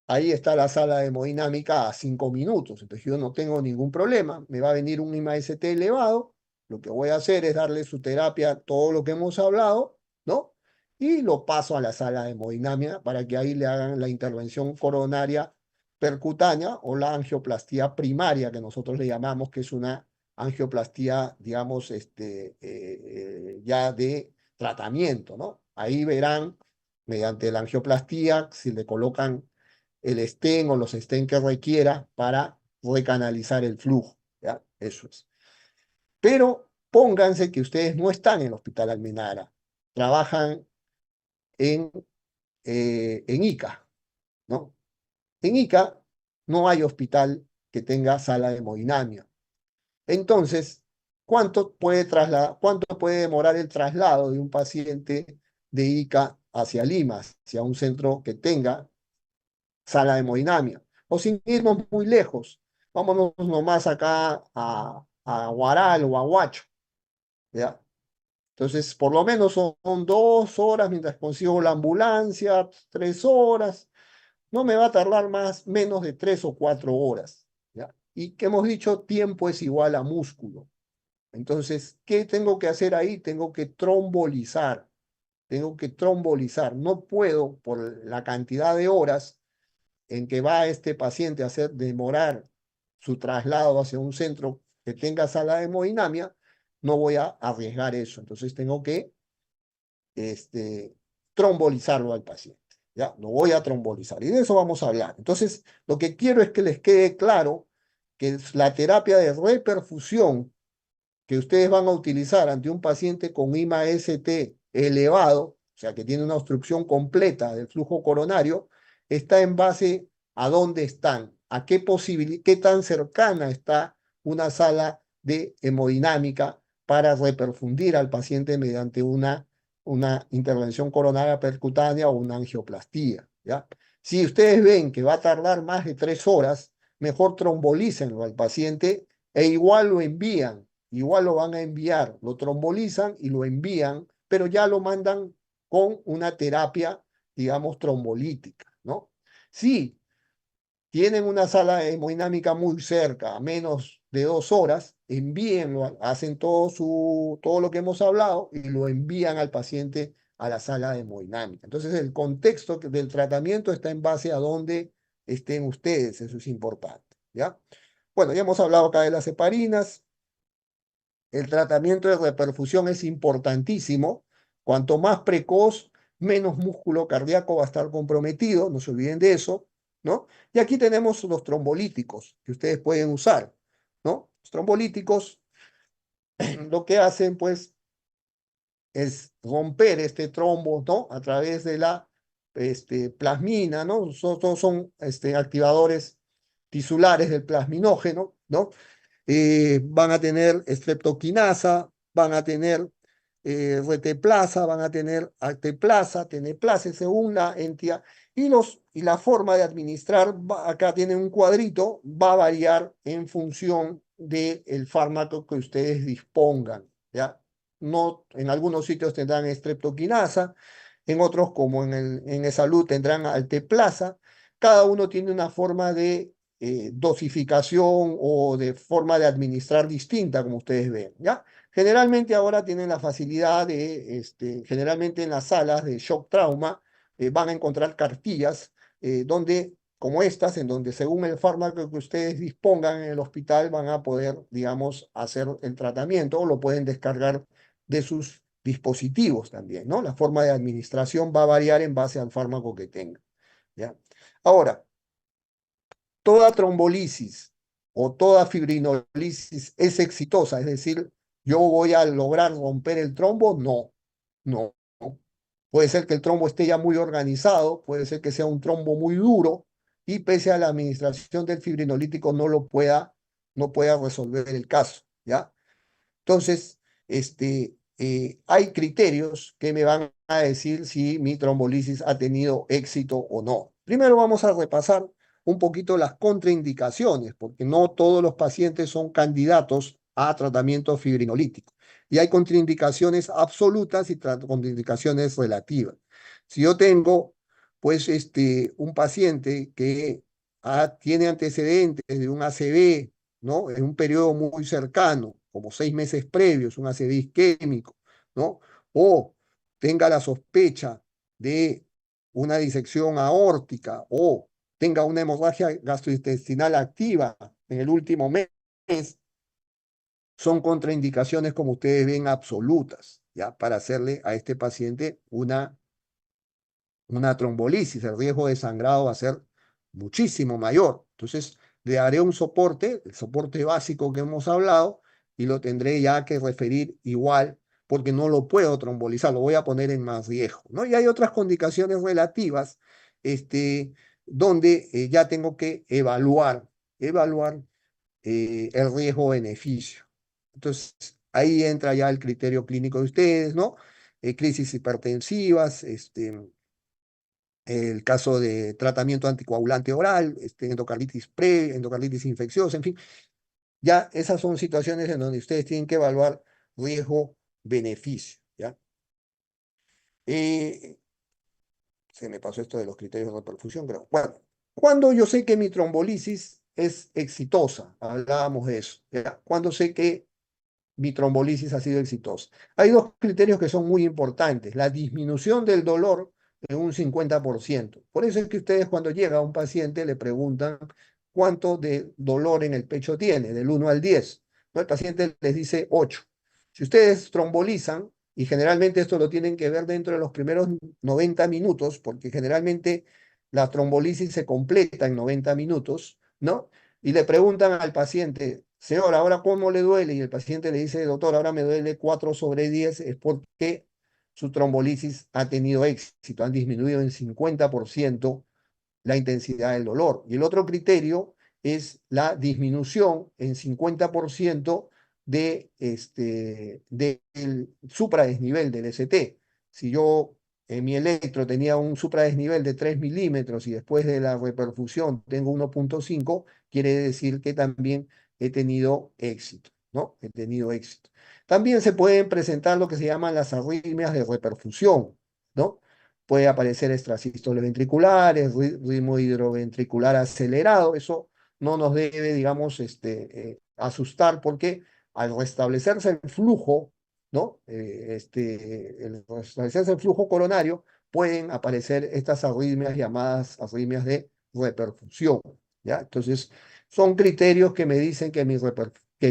Speaker 1: ahí está la sala de hemodinámica a 5 minutos, entonces yo no tengo ningún problema, me va a venir un IMA-ST elevado, lo que voy a hacer es darle su terapia, todo lo que hemos hablado, ¿no? Y lo paso a la sala de hemodinamia para que ahí le hagan la intervención coronaria percutánea o la angioplastía primaria, que nosotros le llamamos, que es una angioplastía, digamos, ya de tratamiento, ¿no? Ahí verán, mediante la angioplastía, si le colocan el stent o los stent que requiera para recanalizar el flujo, ¿ya? Eso es. Pero pónganse que ustedes no están en el Hospital Almenara, trabajan en ICA, ¿no? En ICA no hay hospital que tenga sala de hemodinamia. Entonces, ¿cuánto puede demorar el traslado de un paciente de ICA hacia Lima, hacia un centro que tenga sala de hemodinamia? O sin irnos muy lejos, vámonos nomás acá a Huaral o a Huacho, ¿ya? Entonces, por lo menos son 2 horas mientras consigo la ambulancia, 3 horas. No me va a tardar menos de 3 o 4 horas, ¿ya? Y que hemos dicho, tiempo es igual a músculo. Entonces, ¿qué tengo que hacer ahí? Tengo que trombolizar. Tengo que trombolizar. No puedo, por la cantidad de horas en que va este paciente a hacer demorar su traslado hacia un centro que tenga sala de hemodinamia, no voy a arriesgar eso. Entonces tengo que trombolizarlo al paciente. Ya, no voy a trombolizar. Y de eso vamos a hablar. Entonces, lo que quiero es que les quede claro que la terapia de reperfusión que ustedes van a utilizar ante un paciente con IMA-ST elevado, o sea, que tiene una obstrucción completa del flujo coronario, está en base a dónde están, a qué tan cercana está una sala de hemodinámica para reperfundir al paciente mediante una intervención coronaria percutánea o una angioplastía, ¿ya? Si ustedes ven que va a tardar más de 3 horas, mejor trombolícenlo al paciente e igual lo envían. Igual lo van a enviar, lo trombolizan y lo envían, pero ya lo mandan con una terapia, digamos, trombolítica, ¿no? Si tienen una sala de hemodinámica muy cerca, a menos de 2 horas, envíenlo, hacen todo lo que hemos hablado y lo envían al paciente a la sala de hemodinámica. Entonces, el contexto del tratamiento está en base a dónde estén ustedes, eso es importante, ¿ya? Bueno, ya hemos hablado acá de las heparinas. El tratamiento de reperfusión es importantísimo. Cuanto más precoz, menos músculo cardíaco va a estar comprometido, no se olviden de eso, ¿no? Y aquí tenemos los trombolíticos que ustedes pueden usar, ¿no? Los trombolíticos lo que hacen, pues, es romper este trombo, ¿no? A través de la plasmina, ¿no? Todos son activadores tisulares del plasminógeno, ¿no? Van a tener streptokinasa, van a tener reteplasa, van a tener alteplasa, teneplasa, según la entidad. Y la forma de administrar, acá tienen un cuadrito, va a variar en función del fármaco que ustedes dispongan, ¿ya? No, en algunos sitios tendrán streptokinasa, en otros, como en salud, tendrán alteplasa. Cada uno tiene una forma de dosificación o de forma de administrar distinta, como ustedes ven, ¿ya? Generalmente ahora tienen la facilidad de, generalmente en las salas de shock trauma, van a encontrar cartillas donde, como estas, en donde según el fármaco que ustedes dispongan en el hospital van a poder, digamos, hacer el tratamiento o lo pueden descargar de sus dispositivos también, ¿no? La forma de administración va a variar en base al fármaco que tengan, ¿ya? Ahora, toda trombolisis o toda fibrinolisis es exitosa, es decir, yo voy a lograr romper el trombo, no, no. Puede ser que el trombo esté ya muy organizado, puede ser que sea un trombo muy duro y pese a la administración del fibrinolítico no pueda resolver el caso, ¿ya? Entonces, hay criterios que me van a decir si mi trombolisis ha tenido éxito o no. Primero vamos a repasar un poquito las contraindicaciones, porque no todos los pacientes son candidatos a tratamiento fibrinolítico. Y hay contraindicaciones absolutas y contraindicaciones relativas. Si yo tengo, pues, un paciente que tiene antecedentes de un ACV, ¿no? En un periodo muy cercano, como 6 meses previos, un ACV isquémico, ¿no? O tenga la sospecha de una disección aórtica o tenga una hemorragia gastrointestinal activa en el último mes, son contraindicaciones, como ustedes ven, absolutas, ¿ya? Para hacerle a este paciente una trombolisis, el riesgo de sangrado va a ser muchísimo mayor. Entonces, le daré un soporte, el soporte básico que hemos hablado, y lo tendré ya que referir igual, porque no lo puedo trombolizar, lo voy a poner en más riesgo, ¿no? Y hay otras condiciones relativas, donde ya tengo que evaluar el riesgo-beneficio. Entonces, ahí entra ya el criterio clínico de ustedes, ¿no? Crisis hipertensivas, el caso de tratamiento anticoagulante oral, endocarditis endocarditis infecciosa, en fin, ya esas son situaciones en donde ustedes tienen que evaluar riesgo-beneficio, ¿ya? Eh, Se me pasó esto de los criterios de reperfusión, pero bueno, cuando yo sé que mi trombolisis es exitosa, hablábamos de eso, ¿ya? Cuando sé que mi trombolisis ha sido exitosa. Hay dos criterios que son muy importantes. La disminución del dolor en un 50%. Por eso es que ustedes cuando llega un paciente le preguntan cuánto de dolor en el pecho tiene, del 1 al 10. ¿No? El paciente les dice 8. Si ustedes trombolizan, y generalmente esto lo tienen que ver dentro de los primeros 90 minutos, porque generalmente la trombolisis se completa en 90 minutos, ¿no? Y le preguntan al paciente, señor, ¿ahora cómo le duele? Y el paciente le dice, doctor, ahora me duele 4 sobre 10, es porque su trombolisis ha tenido éxito, han disminuido en 50% la intensidad del dolor. Y el otro criterio es la disminución en 50% del supradesnivel del ST. Si yo en mi electro tenía un supradesnivel de 3 milímetros y después de la reperfusión tengo 1,5, quiere decir que también he tenido éxito, ¿no? He tenido éxito. También se pueden presentar lo que se llaman las arritmias de reperfusión, ¿no? Puede aparecer extrasístoles ventriculares, ritmo hidroventricular acelerado. Eso no nos debe, digamos, asustar porque al restablecerse el flujo, ¿no? El restablecerse el flujo coronario, pueden aparecer estas arritmias llamadas arritmias de reperfusión, ¿ya? Entonces, son criterios que me dicen que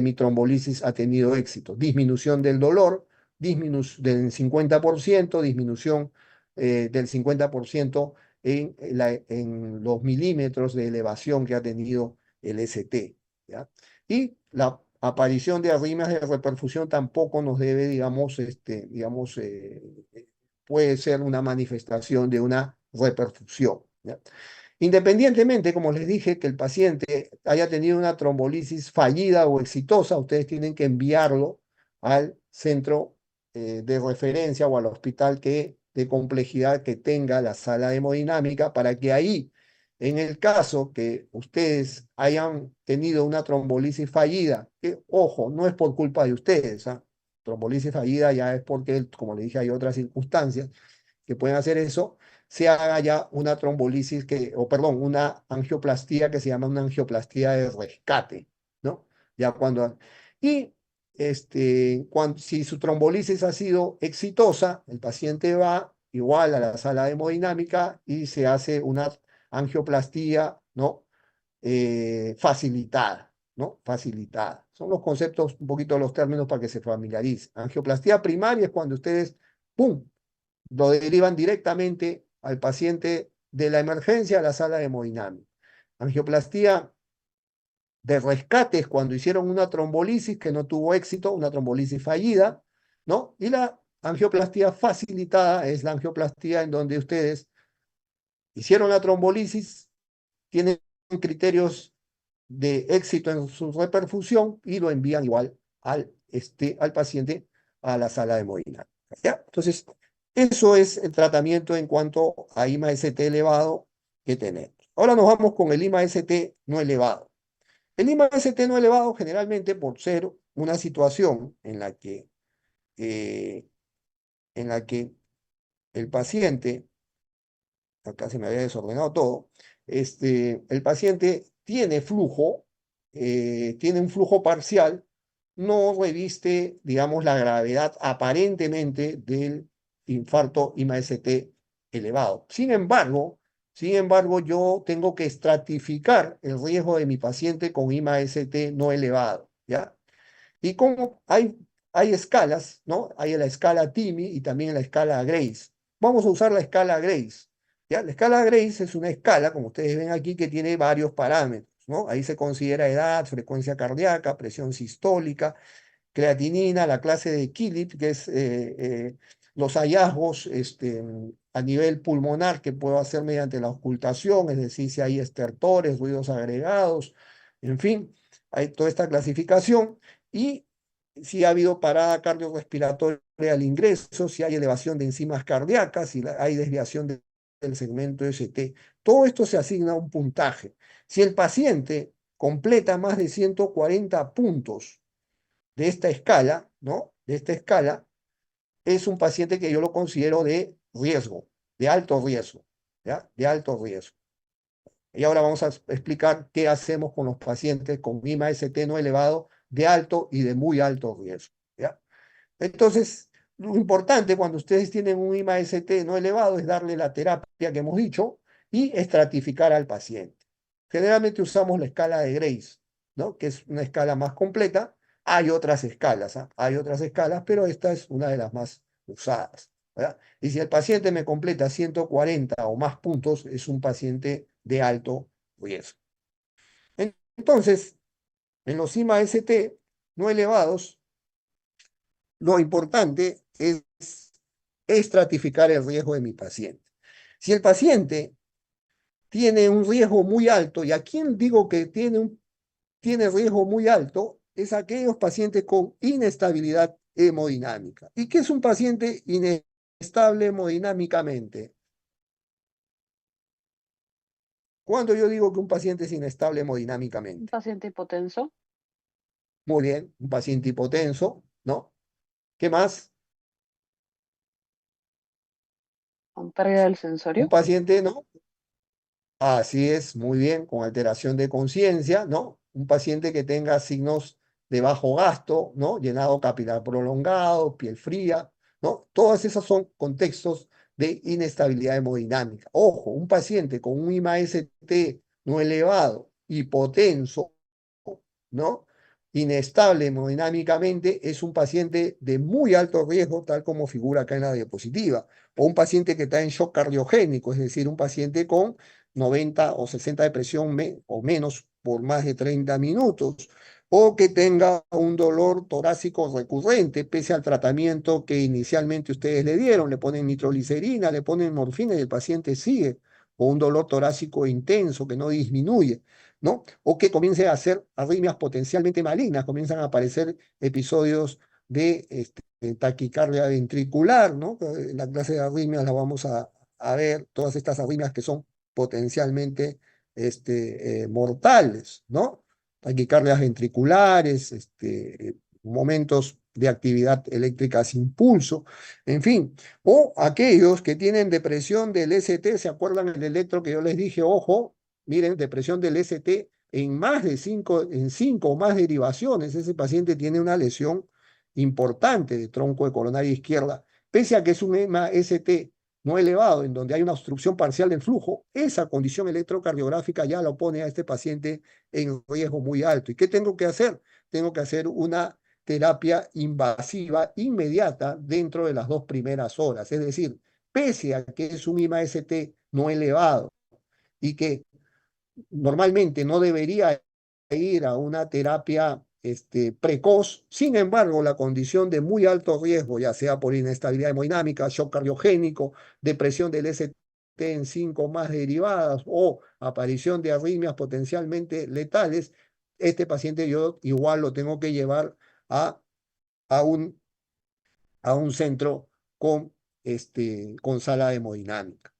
Speaker 1: mi trombolisis ha tenido éxito. Disminución del dolor, del 50%, disminución del 50% en los milímetros de elevación que ha tenido el ST, ¿ya? Y la aparición de arritmias de reperfusión tampoco nos debe, puede ser una manifestación de una reperfusión. ¿Ya? Independientemente, como les dije, que el paciente haya tenido una trombolisis fallida o exitosa, ustedes tienen que enviarlo al centro de referencia o al hospital de complejidad que tenga la sala de hemodinámica para que ahí, en el caso que ustedes hayan tenido una trombolisis fallida, que ojo, no es por culpa de ustedes, ¿ah? Trombolisis fallida ya es porque, como les dije, hay otras circunstancias que pueden hacer eso, se haga ya una trombolisis o perdón, una angioplastía que se llama una angioplastía de rescate, ¿no? Ya cuando, y si su trombolisis ha sido exitosa, el paciente va igual a la sala de hemodinámica y se hace una angioplastía, ¿no? Facilitada, ¿no? Facilitada. Son los conceptos, un poquito los términos para que se familiaricen. Angioplastía primaria es cuando ustedes, ¡pum!, lo derivan directamente al paciente de la emergencia a la sala de hemodinámica. Angioplastía de rescate es cuando hicieron una trombolisis que no tuvo éxito, una trombolisis fallida, ¿no? Y la angioplastía facilitada es la angioplastía en donde ustedes hicieron la trombolisis, tienen criterios de éxito en su reperfusión y lo envían igual al paciente a la sala de hemodinámica. ¿Ya? Entonces, eso es el tratamiento en cuanto a IMA-ST elevado que tenemos. Ahora nos vamos con el IMA-ST no elevado. El IMA-ST no elevado generalmente por ser una situación eh, en la que el paciente, acá se me había desordenado todo, el paciente tiene flujo, tiene un flujo parcial, no reviste, digamos, la gravedad aparentemente del infarto IMA-ST elevado. Sin embargo, yo tengo que estratificar el riesgo de mi paciente con IMA-ST no elevado, ¿ya? Y como hay escalas, ¿no? Hay la escala TIMI y también la escala Grace. Vamos a usar la escala Grace. ¿Ya? La escala Grace es una escala, como ustedes ven aquí, que tiene varios parámetros, ¿no? Ahí se considera edad, frecuencia cardíaca, presión sistólica, creatinina, la clase de Killip, que es los hallazgos a nivel pulmonar que puedo hacer mediante la auscultación, es decir, si hay estertores, ruidos agregados, en fin, hay toda esta clasificación y si ha habido parada cardiorrespiratoria al ingreso, si hay elevación de enzimas cardíacas, si hay desviación del segmento ST. Todo esto se asigna a un puntaje. Si el paciente completa más de 140 puntos de esta escala, ¿no? De esta escala, es un paciente que yo lo considero de riesgo, de alto riesgo, ¿ya? De alto riesgo. Y ahora vamos a explicar qué hacemos con los pacientes con IMA-ST no elevado de alto y de muy alto riesgo, ¿ya? Entonces, lo importante cuando ustedes tienen un IMA-ST no elevado es darle la terapia que hemos dicho y estratificar al paciente. Generalmente usamos la escala de Grace, ¿no? Que es una escala más completa. Hay otras escalas, ¿ah? Hay otras escalas, pero esta es una de las más usadas, ¿verdad? Y si el paciente me completa 140 o más puntos, es un paciente de alto riesgo. Entonces, en los IMA-ST no elevados, lo importante es estratificar el riesgo de mi paciente. Si el paciente tiene un riesgo muy alto, ¿y a quién digo que tiene riesgo muy alto? Es aquellos pacientes con inestabilidad hemodinámica. ¿Y qué es un paciente inestable hemodinámicamente? Cuando yo digo que un paciente es inestable
Speaker 3: Un
Speaker 1: hemodinámicamente,
Speaker 3: paciente hipotenso,
Speaker 1: muy bien, un paciente hipotenso, ¿no? ¿Qué más?
Speaker 3: con pérdida del
Speaker 1: Un
Speaker 3: sensorio,
Speaker 1: paciente, ¿no? Así es, muy bien, con alteración de conciencia, ¿no? Un paciente que tenga signos de bajo gasto, ¿no? Llenado capilar prolongado, piel fría, ¿no? Todas esas son contextos de inestabilidad hemodinámica. Ojo, un paciente con un IMA-ST no elevado, hipotenso, ¿no? Inestable hemodinámicamente, es un paciente de muy alto riesgo, tal como figura acá en la diapositiva, o un paciente que está en shock cardiogénico, es decir, un paciente con 90 o 60 de presión o menos por más de 30 minutos, o que tenga un dolor torácico recurrente, pese al tratamiento que inicialmente ustedes le dieron, le ponen nitroglicerina, le ponen morfina y el paciente sigue, o un dolor torácico intenso que no disminuye, ¿no? O que comience a hacer arritmias potencialmente malignas, comienzan a aparecer episodios de taquicardia ventricular, ¿no? La clase de arritmias la vamos a ver, todas estas arritmias que son potencialmente mortales, ¿no? Taquicardias ventriculares, momentos de actividad eléctrica sin pulso, en fin, o aquellos que tienen depresión del ST, ¿se acuerdan el electro que yo les dije? Ojo, miren, depresión del ST en más de cinco o más derivaciones, ese paciente tiene una lesión importante de tronco de coronaria izquierda, pese a que es un EMA ST no elevado, en donde hay una obstrucción parcial del flujo, esa condición electrocardiográfica ya lo pone a este paciente en riesgo muy alto. ¿Y qué tengo que hacer? Tengo que hacer una terapia invasiva inmediata dentro de las 2 primeras horas. Es decir, pese a que es un IMA-ST no elevado y que normalmente no debería ir a una terapia precoz, sin embargo, la condición de muy alto riesgo, ya sea por inestabilidad hemodinámica, shock cardiogénico, depresión del ST en 5 más derivadas o aparición de arritmias potencialmente letales, este paciente yo igual lo tengo que llevar a, a, un, a un centro con sala de hemodinámica.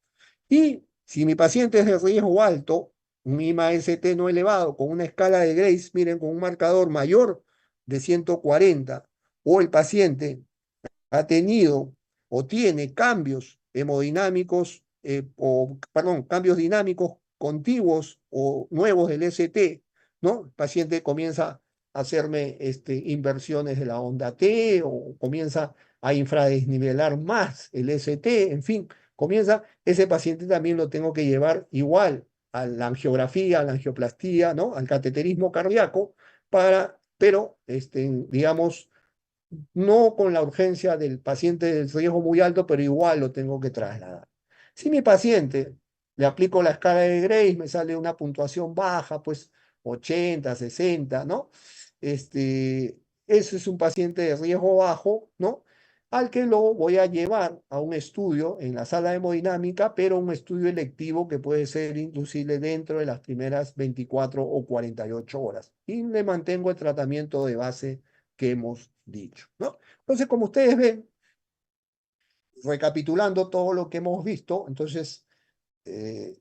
Speaker 1: Y si mi paciente es de riesgo alto, un IMA-ST no elevado, con una escala de Grace, miren, con un marcador mayor de 140, o el paciente ha tenido o tiene cambios hemodinámicos, perdón, cambios dinámicos contiguos o nuevos del ST, ¿no? El paciente comienza a hacerme inversiones de la onda T o comienza a infradesnivelar más el ST, en fin, comienza, ese paciente también lo tengo que llevar igual a la angiografía, a la angioplastía, ¿no? Al cateterismo cardíaco, pero, digamos, no con la urgencia del paciente de riesgo muy alto, pero igual lo tengo que trasladar. Si mi paciente le aplico la escala de Grace, me sale una puntuación baja, pues 80, 60, ¿no? Ese es un paciente de riesgo bajo, ¿no? Al que lo voy a llevar a un estudio en la sala de hemodinámica, pero un estudio electivo que puede ser inducible dentro de las primeras 24 o 48 horas. Y le mantengo el tratamiento de base que hemos dicho, ¿no? Entonces, como ustedes ven, recapitulando todo lo que hemos visto, entonces, eh,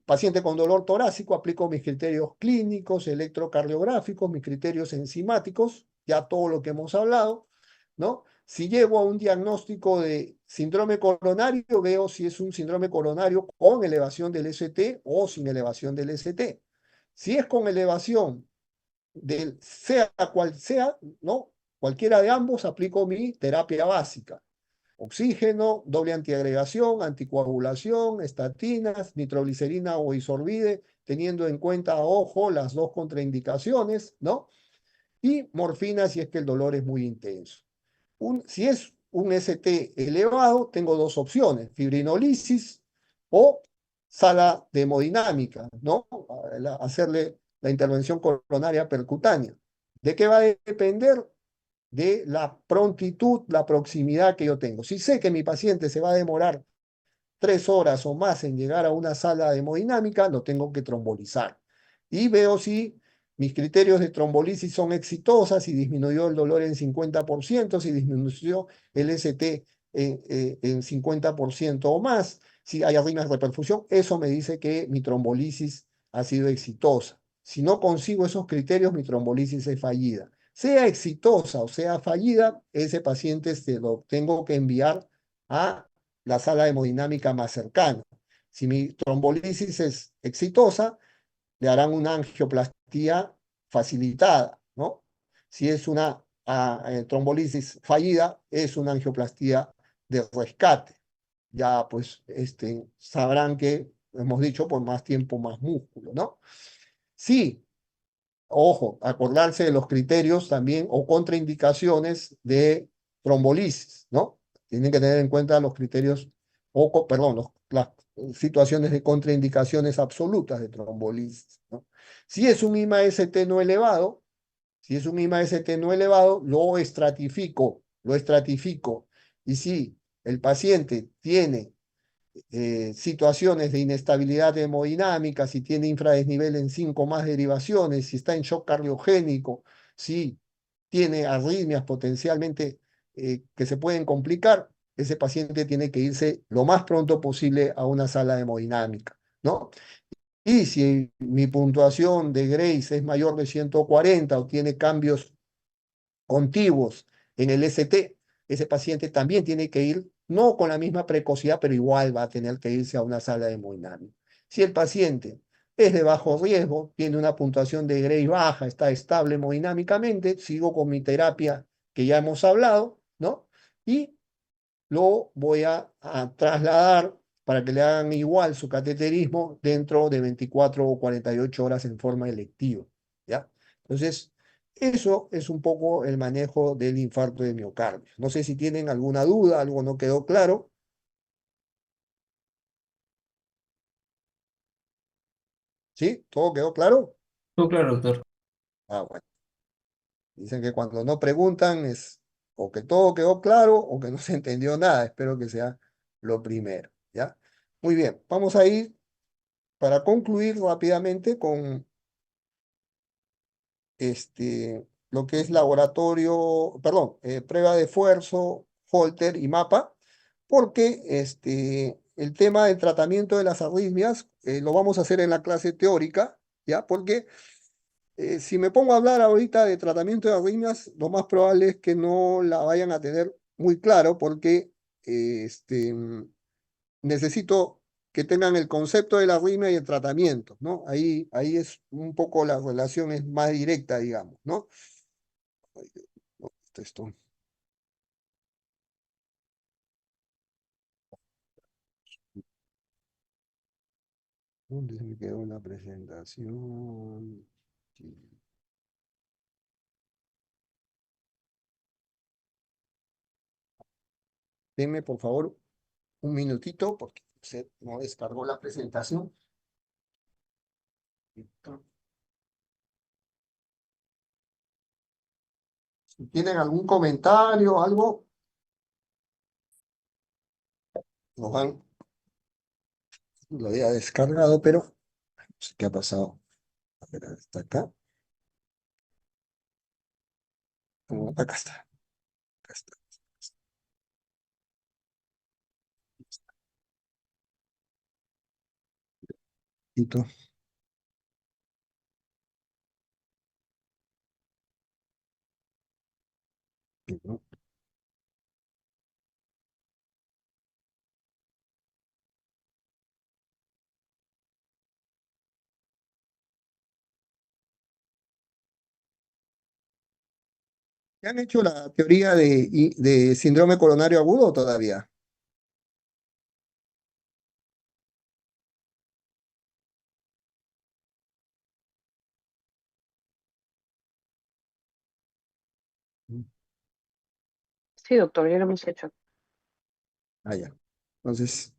Speaker 1: paciente con dolor torácico, aplico mis criterios clínicos, electrocardiográficos, mis criterios enzimáticos, ya todo lo que hemos hablado, ¿no? Si llego a un diagnóstico de síndrome coronario, veo si es un síndrome coronario con elevación del ST o sin elevación del ST. Si es con elevación sea cual sea, ¿no? Cualquiera de ambos, aplico mi terapia básica. Oxígeno, doble antiagregación, anticoagulación, estatinas, nitroglicerina o isorbide, teniendo en cuenta, ojo, las 2 contraindicaciones, ¿no? Y morfina si es que el dolor es muy intenso. Si es un ST elevado, tengo 2 opciones, fibrinolisis o sala de hemodinámica, ¿no? Hacerle la intervención coronaria percutánea. ¿De qué va a depender? De la prontitud, la proximidad que yo tengo. Si sé que mi paciente se va a demorar 3 horas o más en llegar a una sala de hemodinámica, lo tengo que trombolizar. Y veo si mis criterios de trombolisis son exitosas, si disminuyó el dolor en 50%, si disminuyó el ST en 50% o más, si hay arritmias de perfusión, eso me dice que mi trombolisis ha sido exitosa. Si no consigo esos criterios, mi trombolisis es fallida. Sea exitosa o sea fallida, ese paciente se lo tengo que enviar a la sala de hemodinámica más cercana. Si mi trombolisis es exitosa, le harán una angioplastía facilitada, ¿no? Si es una trombolisis fallida, es una angioplastía de rescate. Ya pues sabrán que, hemos dicho, por más tiempo, más músculo, ¿no? Sí, ojo, acordarse de los criterios también o contraindicaciones de trombolisis, ¿no? Tienen que tener en cuenta los criterios, perdón, situaciones de contraindicaciones absolutas de trombolisis, ¿no? Si es un IMA-ST no elevado, si es un IMA-ST no elevado, lo estratifico. Y si el paciente tiene situaciones de inestabilidad hemodinámica, si tiene infradesnivel en 5 más derivaciones, si está en shock cardiogénico, si tiene arritmias potencialmente que se pueden complicar, ese paciente tiene que irse lo más pronto posible a una sala hemodinámica, ¿no? Y si mi puntuación de Grace es mayor de 140 o tiene cambios contiguos en el ST, ese paciente también tiene que ir, no con la misma precocidad, pero igual va a tener que irse a una sala de hemodinámica. Si el paciente es de bajo riesgo, tiene una puntuación de Gray baja, está estable hemodinámicamente, sigo con mi terapia que ya hemos hablado, ¿no? Y lo voy a trasladar para que le hagan igual su cateterismo dentro de 24 o 48 horas en forma electiva, ¿ya? Entonces, eso es un poco el manejo del infarto de miocardio. No sé si tienen alguna duda, algo no quedó claro. ¿Sí? ¿Todo quedó claro?
Speaker 2: Todo claro, doctor.
Speaker 1: Ah, bueno. Dicen que cuando no preguntan es o que todo quedó claro o que no se entendió nada. Espero que sea lo primero, ¿ya? Muy bien, vamos a ir para concluir rápidamente con lo que es laboratorio, perdón, prueba de esfuerzo, Holter y mapa, porque el tema del tratamiento de las arritmias lo vamos a hacer en la clase teórica, ¿ya? Porque si me pongo a hablar ahorita de tratamiento de arritmias, lo más probable es que no la vayan a tener muy claro porque necesito que tengan el concepto de la arritmia y el tratamiento, ¿no? Ahí es un poco la relación es más directa, digamos, ¿no? Ay, no, esto, ¿dónde se me quedó la presentación? Sí. Denme, por favor, un minutito porque se no descargó la presentación. Si tienen algún comentario, algo, nos van, lo había descargado, pero no sé qué ha pasado. A ver, está acá. Acá está, acá está. Listo. ¿No? ¿Ya han hecho la teoría de síndrome coronario agudo todavía?
Speaker 3: Sí, doctor, ya lo hemos hecho.
Speaker 1: Ah, ya. Entonces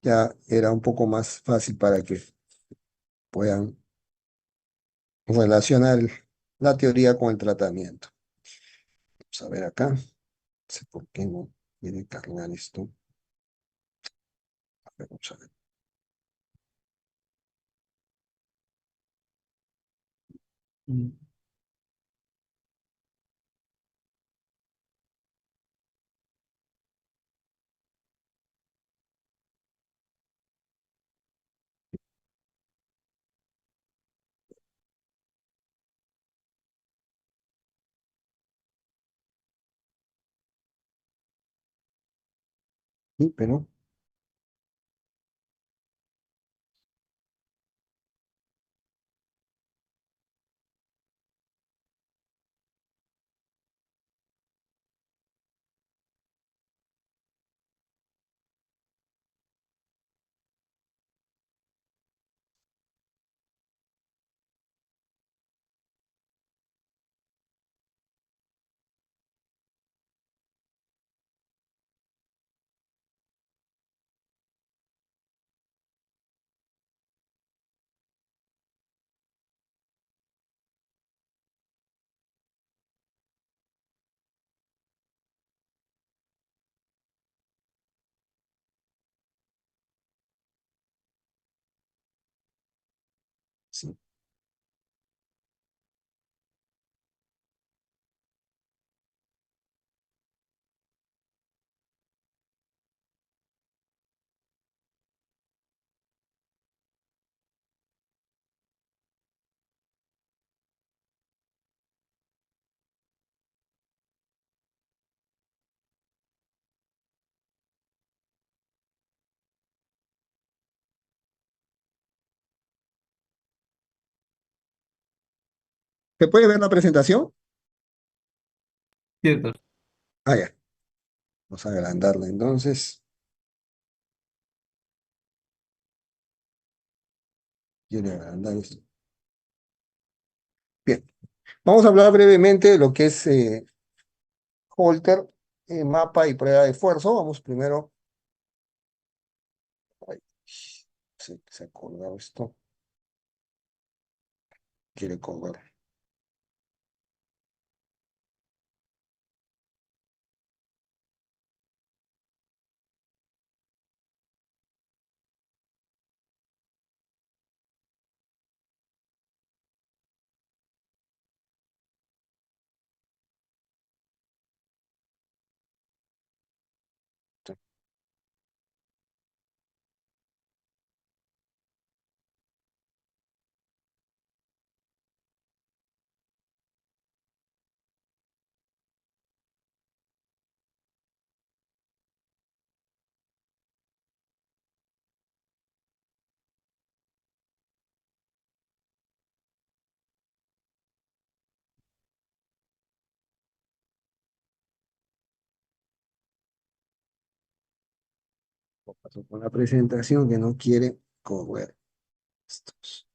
Speaker 1: ya era un poco más fácil para que puedan relacionar la teoría con el tratamiento. Vamos a ver acá. No sé por qué no quiere cargar esto. A ver, vamos a ver. Mm. Sí, pero Sí. ¿Se puede ver la presentación?
Speaker 2: Sí, doctor.
Speaker 1: Ah, ya. Vamos a agrandarla entonces. Quiero agrandar esto. Bien. Vamos a hablar brevemente de lo que es Holter, mapa y prueba de esfuerzo. Vamos primero. Ay, se ha colgado esto. Quiere colgar. Pasó con la presentación que no quiere correr. Estos.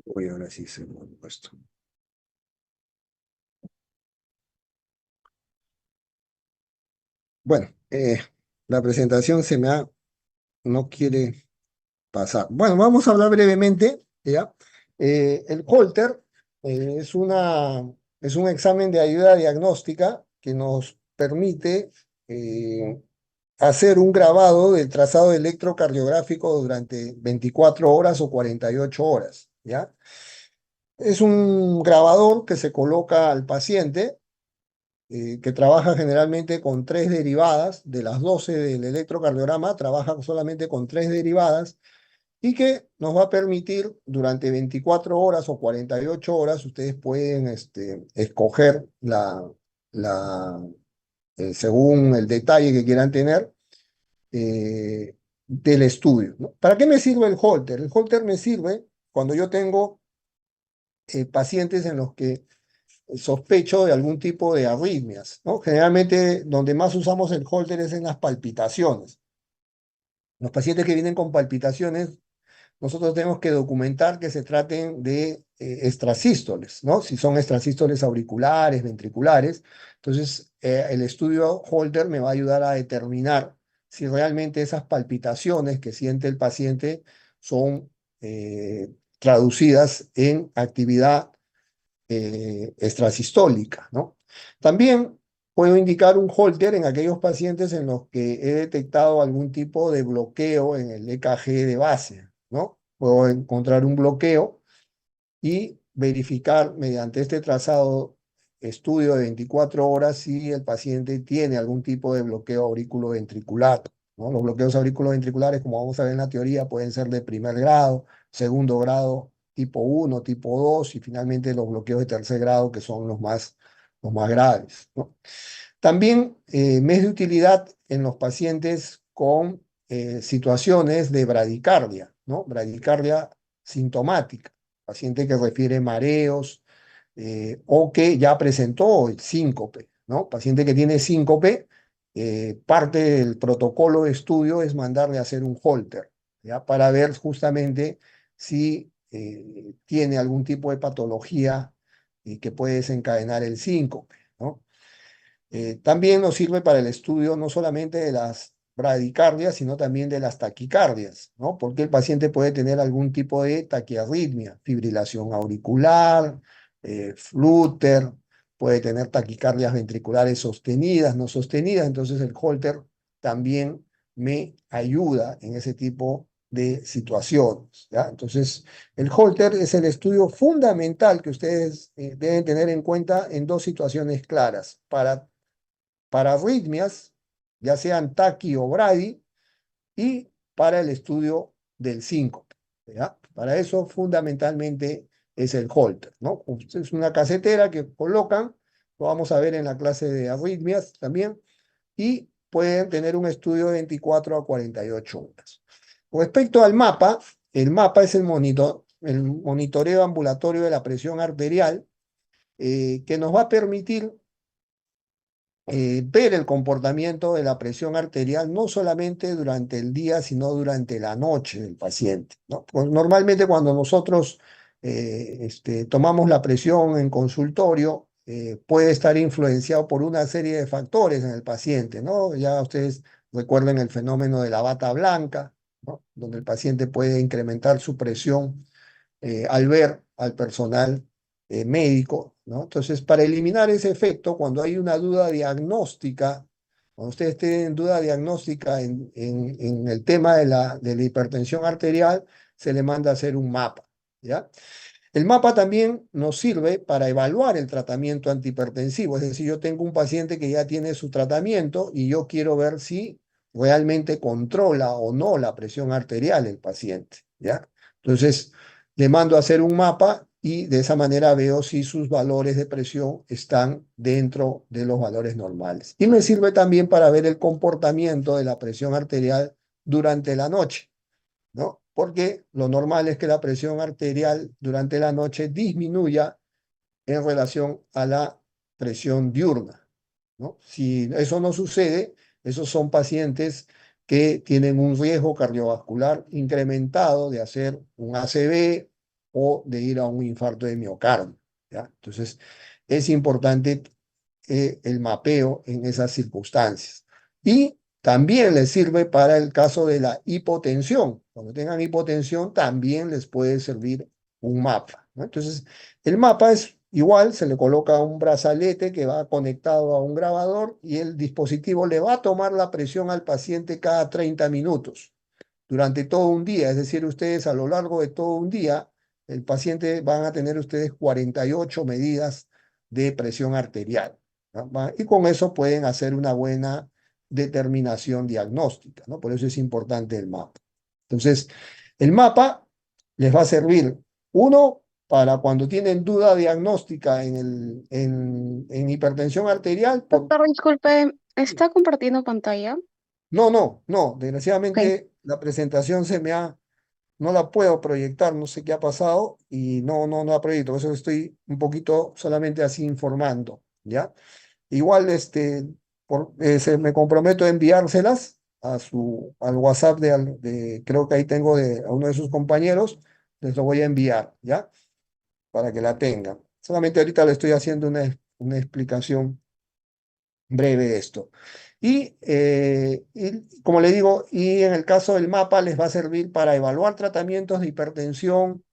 Speaker 1: Voy ahora sí se lo he puesto. Bueno, la presentación no quiere pasar. Bueno, vamos a hablar brevemente, ¿ya? El Holter es un examen de ayuda diagnóstica que nos permite hacer un grabado del trazado electrocardiográfico durante 24 horas o 48 horas, ¿ya? Es un grabador que se coloca al paciente, que trabaja generalmente con tres derivadas, de las 12 del electrocardiograma, trabaja solamente con tres derivadas, y que nos va a permitir durante 24 horas o 48 horas, ustedes pueden escoger según el detalle que quieran tener, del estudio, ¿no? ¿Para qué me sirve el Holter? El Holter me sirve cuando yo tengo pacientes en los que sospecho de algún tipo de arritmias, ¿no? Generalmente donde más usamos el Holter es en las palpitaciones. Los pacientes que vienen con palpitaciones, nosotros tenemos que documentar que se traten de extrasístoles, ¿no? Si son extrasístoles auriculares, ventriculares. Entonces, el estudio Holter me va a ayudar a determinar si realmente esas palpitaciones que siente el paciente son traducidas en actividad extrasistólica, ¿no? También puedo indicar un Holter en aquellos pacientes en los que he detectado algún tipo de bloqueo en el EKG de base, ¿no? Puedo encontrar un bloqueo y verificar mediante este trazado estudio de 24 horas si el paciente tiene algún tipo de bloqueo auriculoventricular, ¿no? Los bloqueos auriculoventriculares, como vamos a ver en la teoría, pueden ser de primer grado, segundo grado, tipo 1, tipo 2 y finalmente los bloqueos de tercer grado, que son los más graves, ¿no? También me es de utilidad en los pacientes con situaciones de bradicardia, ¿no? Bradicardia sintomática, paciente que refiere mareos o que ya presentó el síncope, ¿no? Paciente que tiene síncope, parte del protocolo de estudio es mandarle a hacer un Holter, ¿ya? Para ver justamente si tiene algún tipo de patología y que puede desencadenar el síncope, ¿no? También nos sirve para el estudio no solamente de las bradicardias, sino también de las taquicardias, ¿no? Porque el paciente puede tener algún tipo de taquiarritmia, fibrilación auricular, flúter, puede tener taquicardias ventriculares sostenidas, no sostenidas, entonces el Holter también me ayuda en ese tipo de situaciones, ¿ya? Entonces, el Holter es el estudio fundamental que ustedes deben tener en cuenta en dos situaciones claras, para arritmias, ya sean taqui o bradi, y para el estudio del síncope, ¿ya? Para eso fundamentalmente es el Holter, ¿no? Es una casetera que colocan, lo vamos a ver en la clase de arritmias también, y pueden tener un estudio de 24 a 48 horas. Con respecto al mapa, el mapa es el monitoreo ambulatorio de la presión arterial, que nos va a permitir ver el comportamiento de la presión arterial no solamente durante el día, sino durante la noche del paciente, ¿no? Pues normalmente cuando nosotros tomamos la presión en consultorio, puede estar influenciado por una serie de factores en el paciente, ¿no? Ya ustedes recuerden el fenómeno de la bata blanca, ¿no? Donde el paciente puede incrementar su presión al ver al personal médico, ¿no? Entonces, para eliminar ese efecto, cuando hay una duda diagnóstica, cuando ustedes tienen duda diagnóstica en el tema de la hipertensión arterial, se le manda a hacer un mapa, ¿ya? El mapa también nos sirve para evaluar el tratamiento antihipertensivo, es decir, yo tengo un paciente que ya tiene su tratamiento y yo quiero ver si realmente controla o no la presión arterial el paciente, ¿ya? Entonces, le mando a hacer un mapa y de esa manera veo si sus valores de presión están dentro de los valores normales. Y me sirve también para ver el comportamiento de la presión arterial durante la noche, ¿no? Porque lo normal es que la presión arterial durante la noche disminuya en relación a la presión diurna, ¿no? Si eso no sucede, esos son pacientes que tienen un riesgo cardiovascular incrementado de hacer un ACV o de ir a un infarto de miocardio, ¿ya? Entonces, es importante el mapeo en esas circunstancias. Y también les sirve para el caso de la hipotensión. Cuando tengan hipotensión, también les puede servir un mapa, ¿no? Entonces, el mapa es igual, se le coloca un brazalete que va conectado a un grabador y el dispositivo le va a tomar la presión al paciente cada 30 minutos durante todo un día. Es decir, ustedes a lo largo de todo un día, el paciente van a tener ustedes 48 medidas de presión arterial, ¿no? Y con eso pueden hacer una buena determinación diagnóstica, ¿no? Por eso es importante el mapa. Entonces, el mapa les va a servir, uno, para cuando tienen duda diagnóstica en hipertensión arterial.
Speaker 3: Doctor, disculpe, ¿está compartiendo pantalla?
Speaker 1: No, no, no,
Speaker 3: Ok.
Speaker 1: desgraciadamente la presentación no la puedo proyectar, no sé qué ha pasado y no la proyecto, por eso estoy un poquito solamente así informando, ¿ya? Igual, me comprometo a enviárselas al WhatsApp creo que ahí tengo a uno de sus compañeros, les lo voy a enviar, ¿ya? Para que la tengan. Solamente ahorita le estoy haciendo una explicación breve de esto. Y como le digo, y en el caso del mapa les va a servir para evaluar tratamientos de hipertensión,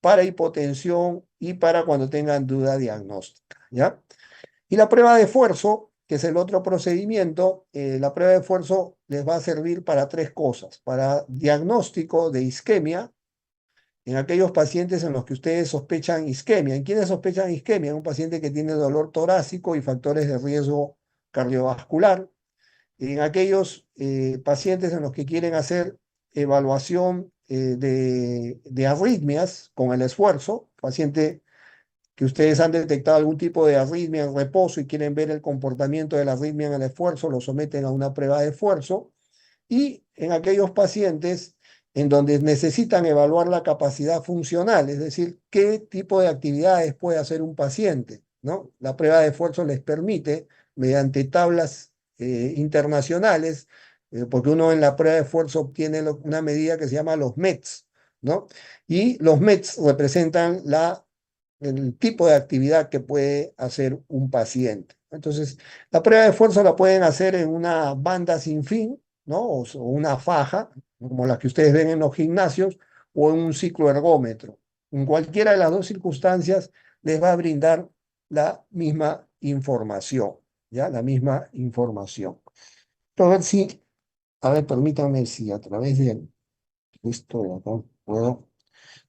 Speaker 1: para hipotensión y para cuando tengan duda diagnóstica, ¿ya? Y la prueba de esfuerzo, que es el otro procedimiento, la prueba de esfuerzo les va a servir para tres cosas: para diagnóstico de isquemia, en aquellos pacientes en los que ustedes sospechan isquemia. ¿En quiénes sospechan isquemia? En un paciente que tiene dolor torácico y factores de riesgo cardiovascular. En aquellos pacientes en los que quieren hacer evaluación de arritmias con el esfuerzo, paciente que ustedes han detectado algún tipo de arritmia en reposo y quieren ver el comportamiento de la arritmia en el esfuerzo, lo someten a una prueba de esfuerzo. Y en aquellos pacientes en donde necesitan evaluar la capacidad funcional, es decir, qué tipo de actividades puede hacer un paciente, ¿no? La prueba de esfuerzo les permite, mediante tablas internacionales, porque uno en la prueba de esfuerzo obtiene una medida que se llama los METs, ¿no? Y los METs representan la el tipo de actividad que puede hacer un paciente. Entonces, la prueba de esfuerzo la pueden hacer en una banda sin fin, ¿no? O una faja, como las que ustedes ven en los gimnasios, o en un cicloergómetro. En cualquiera de las dos circunstancias les va a brindar la misma información, ¿ya? La misma información. A ver si, a ver, permítanme si a través de esto de acá puedo.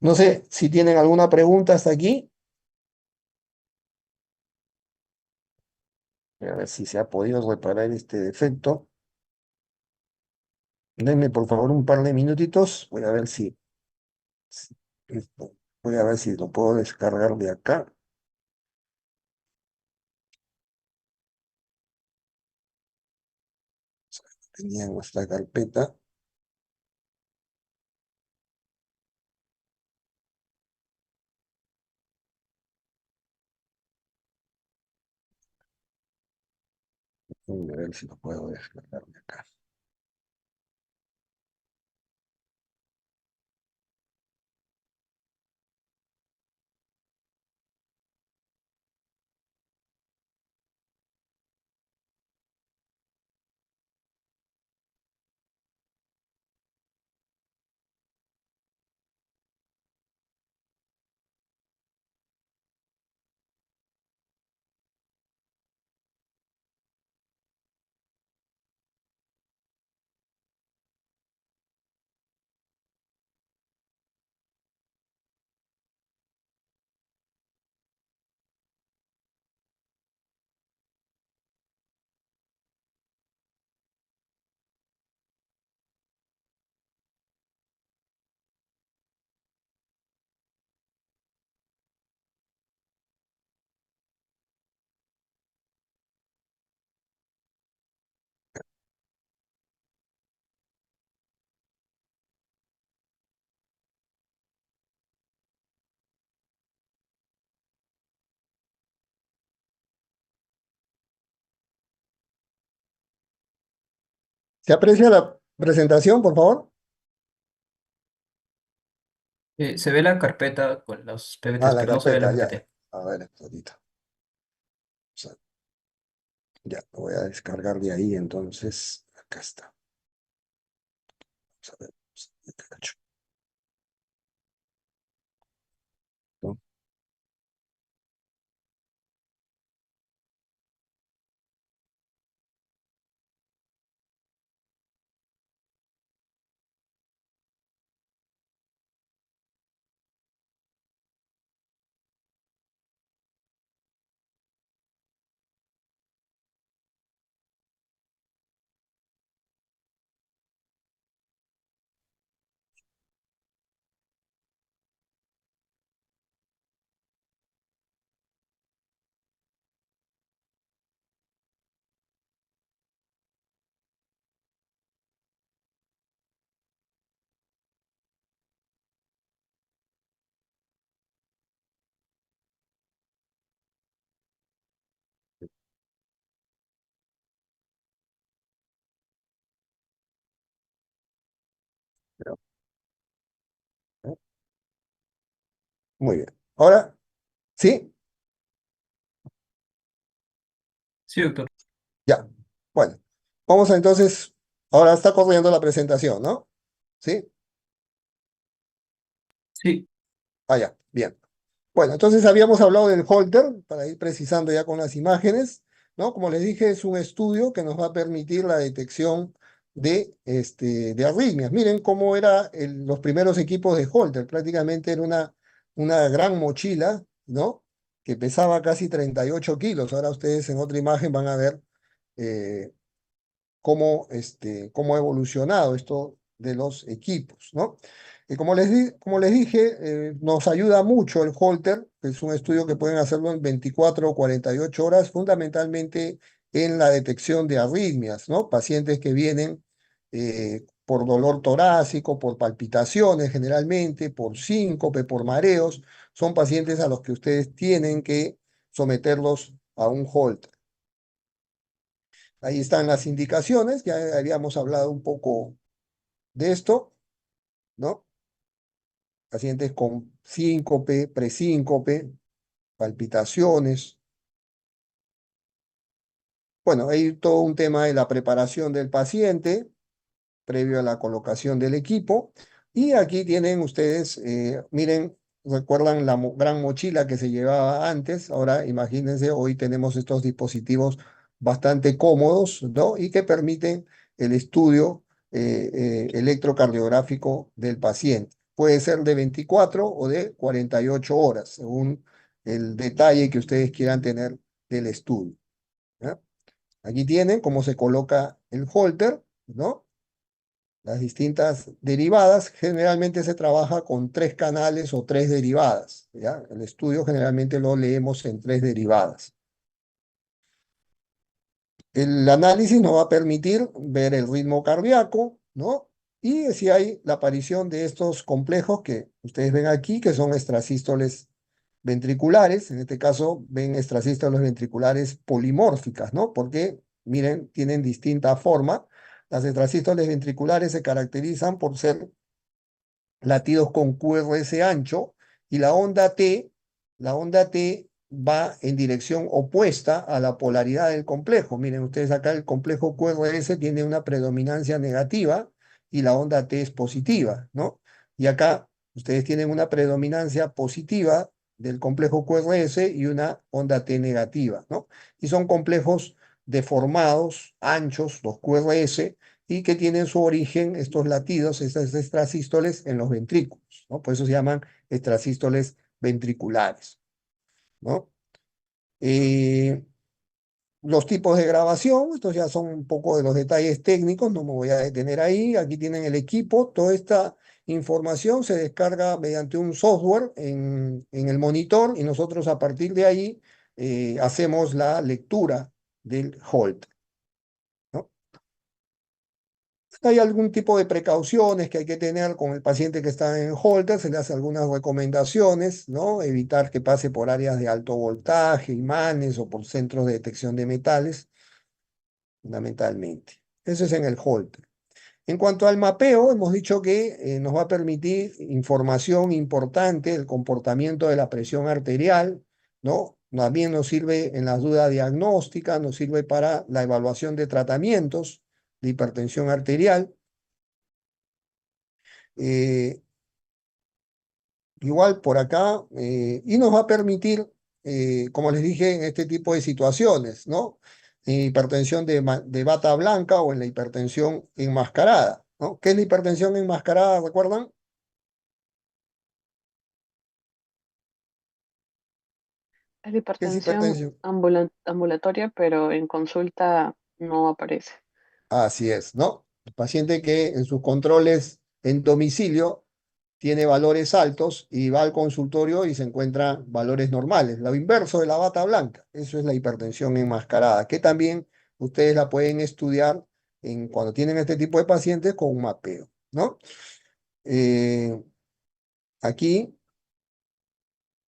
Speaker 1: No sé si tienen alguna pregunta hasta aquí. A ver si se ha podido reparar este defecto. Denme por favor un par de minutitos. Voy a ver si voy a ver si lo puedo descargar de acá. Tenía en nuestra carpeta. Voy a ver si lo puedo descargar de acá. ¿Se aprecia la presentación, por favor?
Speaker 2: Se ve la carpeta con los
Speaker 1: Ah,
Speaker 2: PPTs,
Speaker 1: la
Speaker 2: pero no se ve la
Speaker 1: carpeta, ya.
Speaker 2: PPT.
Speaker 1: A ver, ahorita. O sea, ya, lo voy a descargar de ahí, entonces. Acá está. Vamos a ver. Acá cacho, ¿no? Pero, ¿no? Muy bien. Ahora, ¿sí?
Speaker 2: Sí, doctor.
Speaker 1: Ya. Bueno, vamos a entonces. Ahora está corriendo la presentación, ¿no? ¿Sí?
Speaker 2: Sí,
Speaker 1: Ah, ya. Bien. Bueno, entonces habíamos hablado del holter, para ir precisando ya con las imágenes, ¿no? Como les dije, es un estudio que nos va a permitir la detección de arritmias. Miren cómo eran los primeros equipos de holter, prácticamente era una gran mochila, ¿no? Que pesaba casi 38 kilos. Ahora ustedes en otra imagen van a ver eh, cómo ha evolucionado esto de los equipos, ¿no? Y como les dije, nos ayuda mucho el Holter, que es un estudio que pueden hacerlo en 24 o 48 horas, fundamentalmente en la detección de arritmias, ¿no? Pacientes que vienen por dolor torácico, por palpitaciones generalmente, por síncope, por mareos, son pacientes a los que ustedes tienen que someterlos a un Holter. Ahí están las indicaciones, ya habíamos hablado un poco de esto, ¿no? Pacientes con síncope, presíncope. palpitaciones. Bueno, hay todo un tema de la preparación del paciente previo a la colocación del equipo. Y aquí tienen ustedes, miren, recuerdan la gran mochila que se llevaba antes. Ahora imagínense, hoy tenemos estos dispositivos bastante cómodos, ¿no? Y que permiten el estudio electrocardiográfico del paciente. Puede ser de 24 o de 48 horas, según el detalle que ustedes quieran tener del estudio. ¿Ya? Aquí tienen cómo se coloca el holter, ¿no? Las distintas derivadas, generalmente se trabaja con 3 canales o 3 derivadas, ¿ya? El estudio generalmente lo leemos en 3 derivadas. El análisis nos va a permitir ver el ritmo cardíaco, ¿no? Y si hay la aparición de estos complejos que ustedes ven aquí, que son extrasístoles ventriculares, en este caso ven extrasístoles ventriculares polimórficas, ¿no? Porque, miren, tienen distinta forma. Las extrasístoles ventriculares se caracterizan por ser latidos con QRS ancho, y la onda T va en dirección opuesta a la polaridad del complejo. Miren ustedes acá, el complejo QRS tiene una predominancia negativa y la onda T es positiva, ¿no? Y acá ustedes tienen una predominancia positiva del complejo QRS y una onda T negativa, ¿no? Y son complejos deformados, anchos, los QRS, y que tienen su origen, estos latidos, estas extrasístoles, en los ventrículos, ¿no? Por eso se llaman extrasístoles ventriculares, ¿no? Eh, los tipos de grabación, estos ya son un poco de los detalles técnicos, no me voy a detener ahí. Aquí tienen el equipo, toda esta información se descarga mediante un software en el monitor, y nosotros a partir de ahí hacemos la lectura del hold, ¿no? Hay algún tipo de precauciones que hay que tener con el paciente que está en Holter, se le hace algunas recomendaciones, ¿no? Evitar que pase por áreas de alto voltaje, imanes o por centros de detección de metales, fundamentalmente. Eso es en el Holter. En cuanto al mapeo, hemos dicho que nos va a permitir información importante del comportamiento de la presión arterial, ¿no? También nos sirve en las dudas diagnósticas, nos sirve para la evaluación de tratamientos de hipertensión arterial. Eh, Igual por acá, y nos va a permitir, como les dije, en este tipo de situaciones, ¿no? En hipertensión de bata blanca o en la hipertensión enmascarada, ¿no? ¿Qué es la hipertensión enmascarada? ¿Recuerdan?
Speaker 3: Es la
Speaker 1: ¿Qué es
Speaker 3: hipertensión
Speaker 1: hipertensión?
Speaker 3: ambulatoria, pero en consulta no aparece.
Speaker 1: Así es, ¿no? El paciente que en sus controles en domicilio tiene valores altos y va al consultorio y se encuentra valores normales. Lo inverso de la bata blanca, eso es la hipertensión enmascarada, que también ustedes la pueden estudiar cuando tienen este tipo de pacientes con un mapeo, ¿no? Eh, Aquí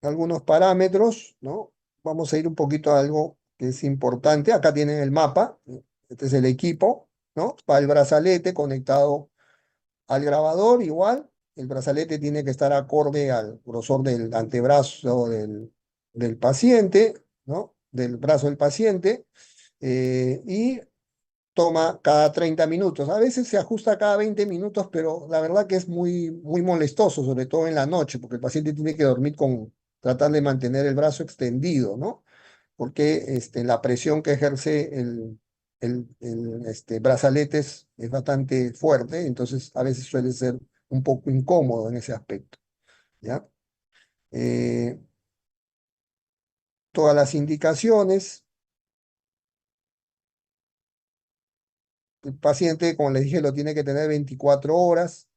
Speaker 1: algunos parámetros, ¿no? Vamos a ir un poquito a algo que es importante. Acá tienen el mapa, ¿no? Este es el equipo, ¿no? Va el brazalete conectado al grabador, igual. El brazalete tiene que estar acorde al grosor del antebrazo del paciente, ¿no? Del brazo del paciente. Y toma cada 30 minutos. A veces se ajusta cada 20 minutos, pero la verdad que es muy, muy molestoso, sobre todo en la noche, porque el paciente tiene que dormir tratar de mantener el brazo extendido, ¿no? Porque la presión que ejerce el brazalete es bastante fuerte, entonces a veces suele ser un poco incómodo en ese aspecto, ¿ya? Eh, Todas las indicaciones, el paciente, como les dije, lo tiene que tener 24 horas,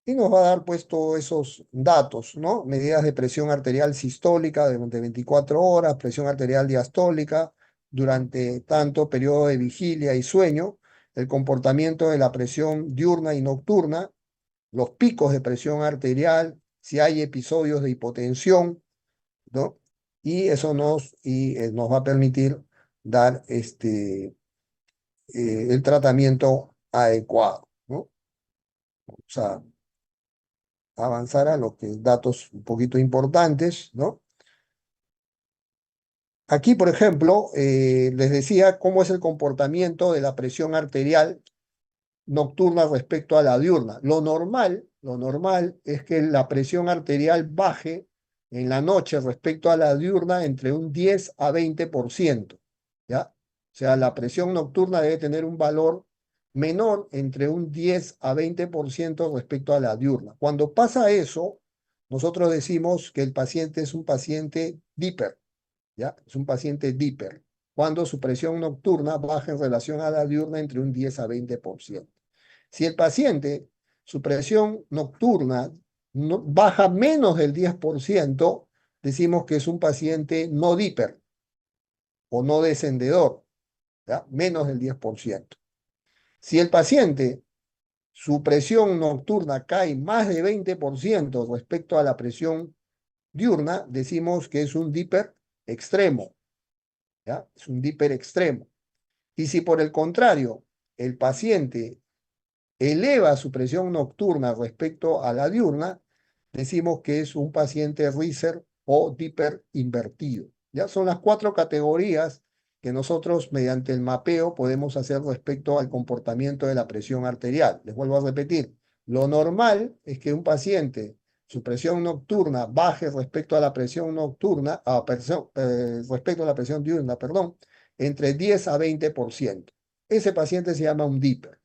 Speaker 1: y nos va a dar pues todos esos datos, ¿no? Medidas de presión arterial sistólica durante 24 horas, presión arterial diastólica durante tanto periodo de vigilia y sueño, el comportamiento de la presión diurna y nocturna, los picos de presión arterial, si hay episodios de hipotensión, ¿no? Y eso nos va a permitir dar el tratamiento adecuado, ¿no? O sea, avanzar a lo que es datos un poquito importantes, ¿no? Aquí, por ejemplo, les decía cómo es el comportamiento de la presión arterial nocturna respecto a la diurna. Lo normal es que la presión arterial baje en la noche respecto a la diurna entre un 10 a 20%, ¿ya? O sea, la presión nocturna debe tener un valor menor entre un 10 a 20% respecto a la diurna. Cuando pasa eso, nosotros decimos que el paciente es un paciente DIPER, ¿ya? Es un paciente DIPER, cuando su presión nocturna baja en relación a la diurna entre un 10 a 20%. Si el paciente, su presión nocturna baja menos del 10%, decimos que es un paciente no DIPER o no descendedor, ¿ya? Menos del 10%. Si el paciente, su presión nocturna cae más de 20% respecto a la presión diurna, decimos que es un DIPER extremo, ¿ya? Es un DIPER extremo. Y si por el contrario, el paciente eleva su presión nocturna respecto a la diurna, decimos que es un paciente Riser o Dipper invertido. Ya son las cuatro categorías que nosotros mediante el mapeo podemos hacer respecto al comportamiento de la presión arterial. Les vuelvo a repetir, lo normal es que un paciente, su presión nocturna baje respecto a la presión nocturna, respecto a la presión diurna, perdón, entre 10 a 20%. Ese paciente se llama un Dipper.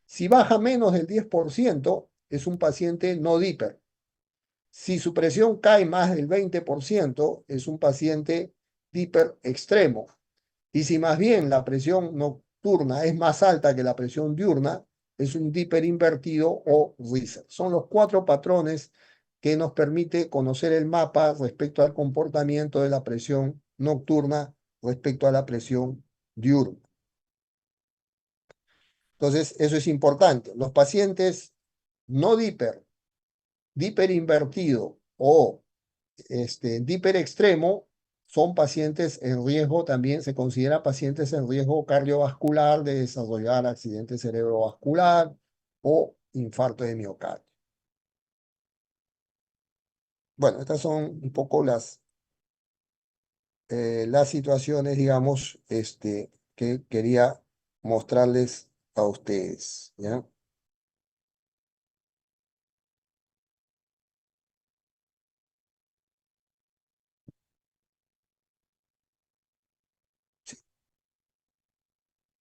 Speaker 1: Si baja menos del 10%, es un paciente no DIPER. Si su presión cae más del 20%, es un paciente DIPER extremo. Y si más bien la presión nocturna es más alta que la presión diurna, es un DIPER invertido o RISER. Son los cuatro patrones que nos permite conocer el mapa respecto al comportamiento de la presión nocturna respecto a la presión diurna. Entonces, eso es importante. Los pacientes no DIPER, DIPER invertido o DIPER extremo son pacientes en riesgo, también se considera pacientes en riesgo cardiovascular de desarrollar accidente cerebrovascular o infarto de miocardio. Bueno, estas son un poco las situaciones, digamos, que quería mostrarles a ustedes, ¿ya?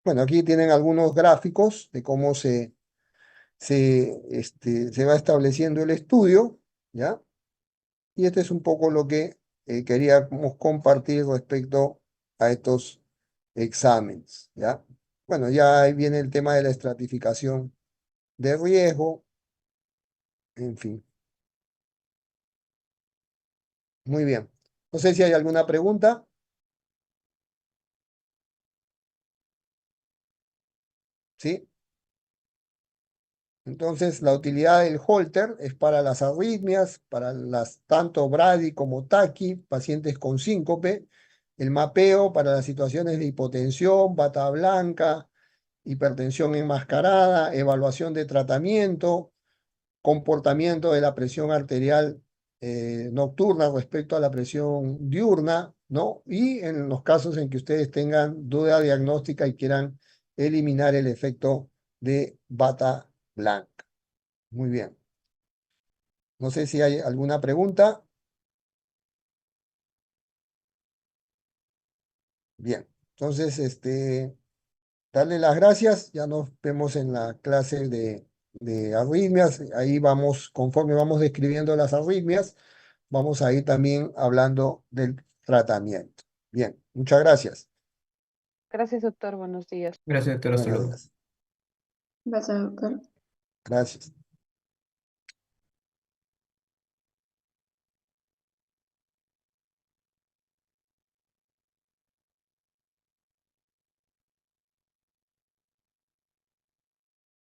Speaker 1: Bueno, aquí tienen algunos gráficos de cómo se va estableciendo el estudio, ¿ya? Y este es un poco lo que queríamos compartir respecto a estos exámenes, ¿ya? Bueno, ya ahí viene el tema de la estratificación de riesgo, en fin. Muy bien. No sé si hay alguna pregunta, ¿sí? Entonces, la utilidad del Holter es para las arritmias, para las tanto brady como taqui, pacientes con síncope, el mapeo para las situaciones de hipotensión, bata blanca, hipertensión enmascarada, evaluación de tratamiento, comportamiento de la presión arterial nocturna respecto a la presión diurna, ¿no? Y en los casos en que ustedes tengan duda diagnóstica y quieran eliminar el efecto de bata blanca. Muy bien. No sé si hay alguna pregunta. Bien. Entonces, darle las gracias. Ya nos vemos en la clase de arritmias. Ahí vamos, conforme vamos describiendo las arritmias, vamos a ir también hablando del tratamiento. Bien, muchas gracias.
Speaker 3: Gracias, doctor. Buenos días.
Speaker 2: Gracias, doctor. Hasta
Speaker 1: Buenos
Speaker 2: luego.
Speaker 1: días.
Speaker 4: Gracias, doctor.
Speaker 1: Gracias.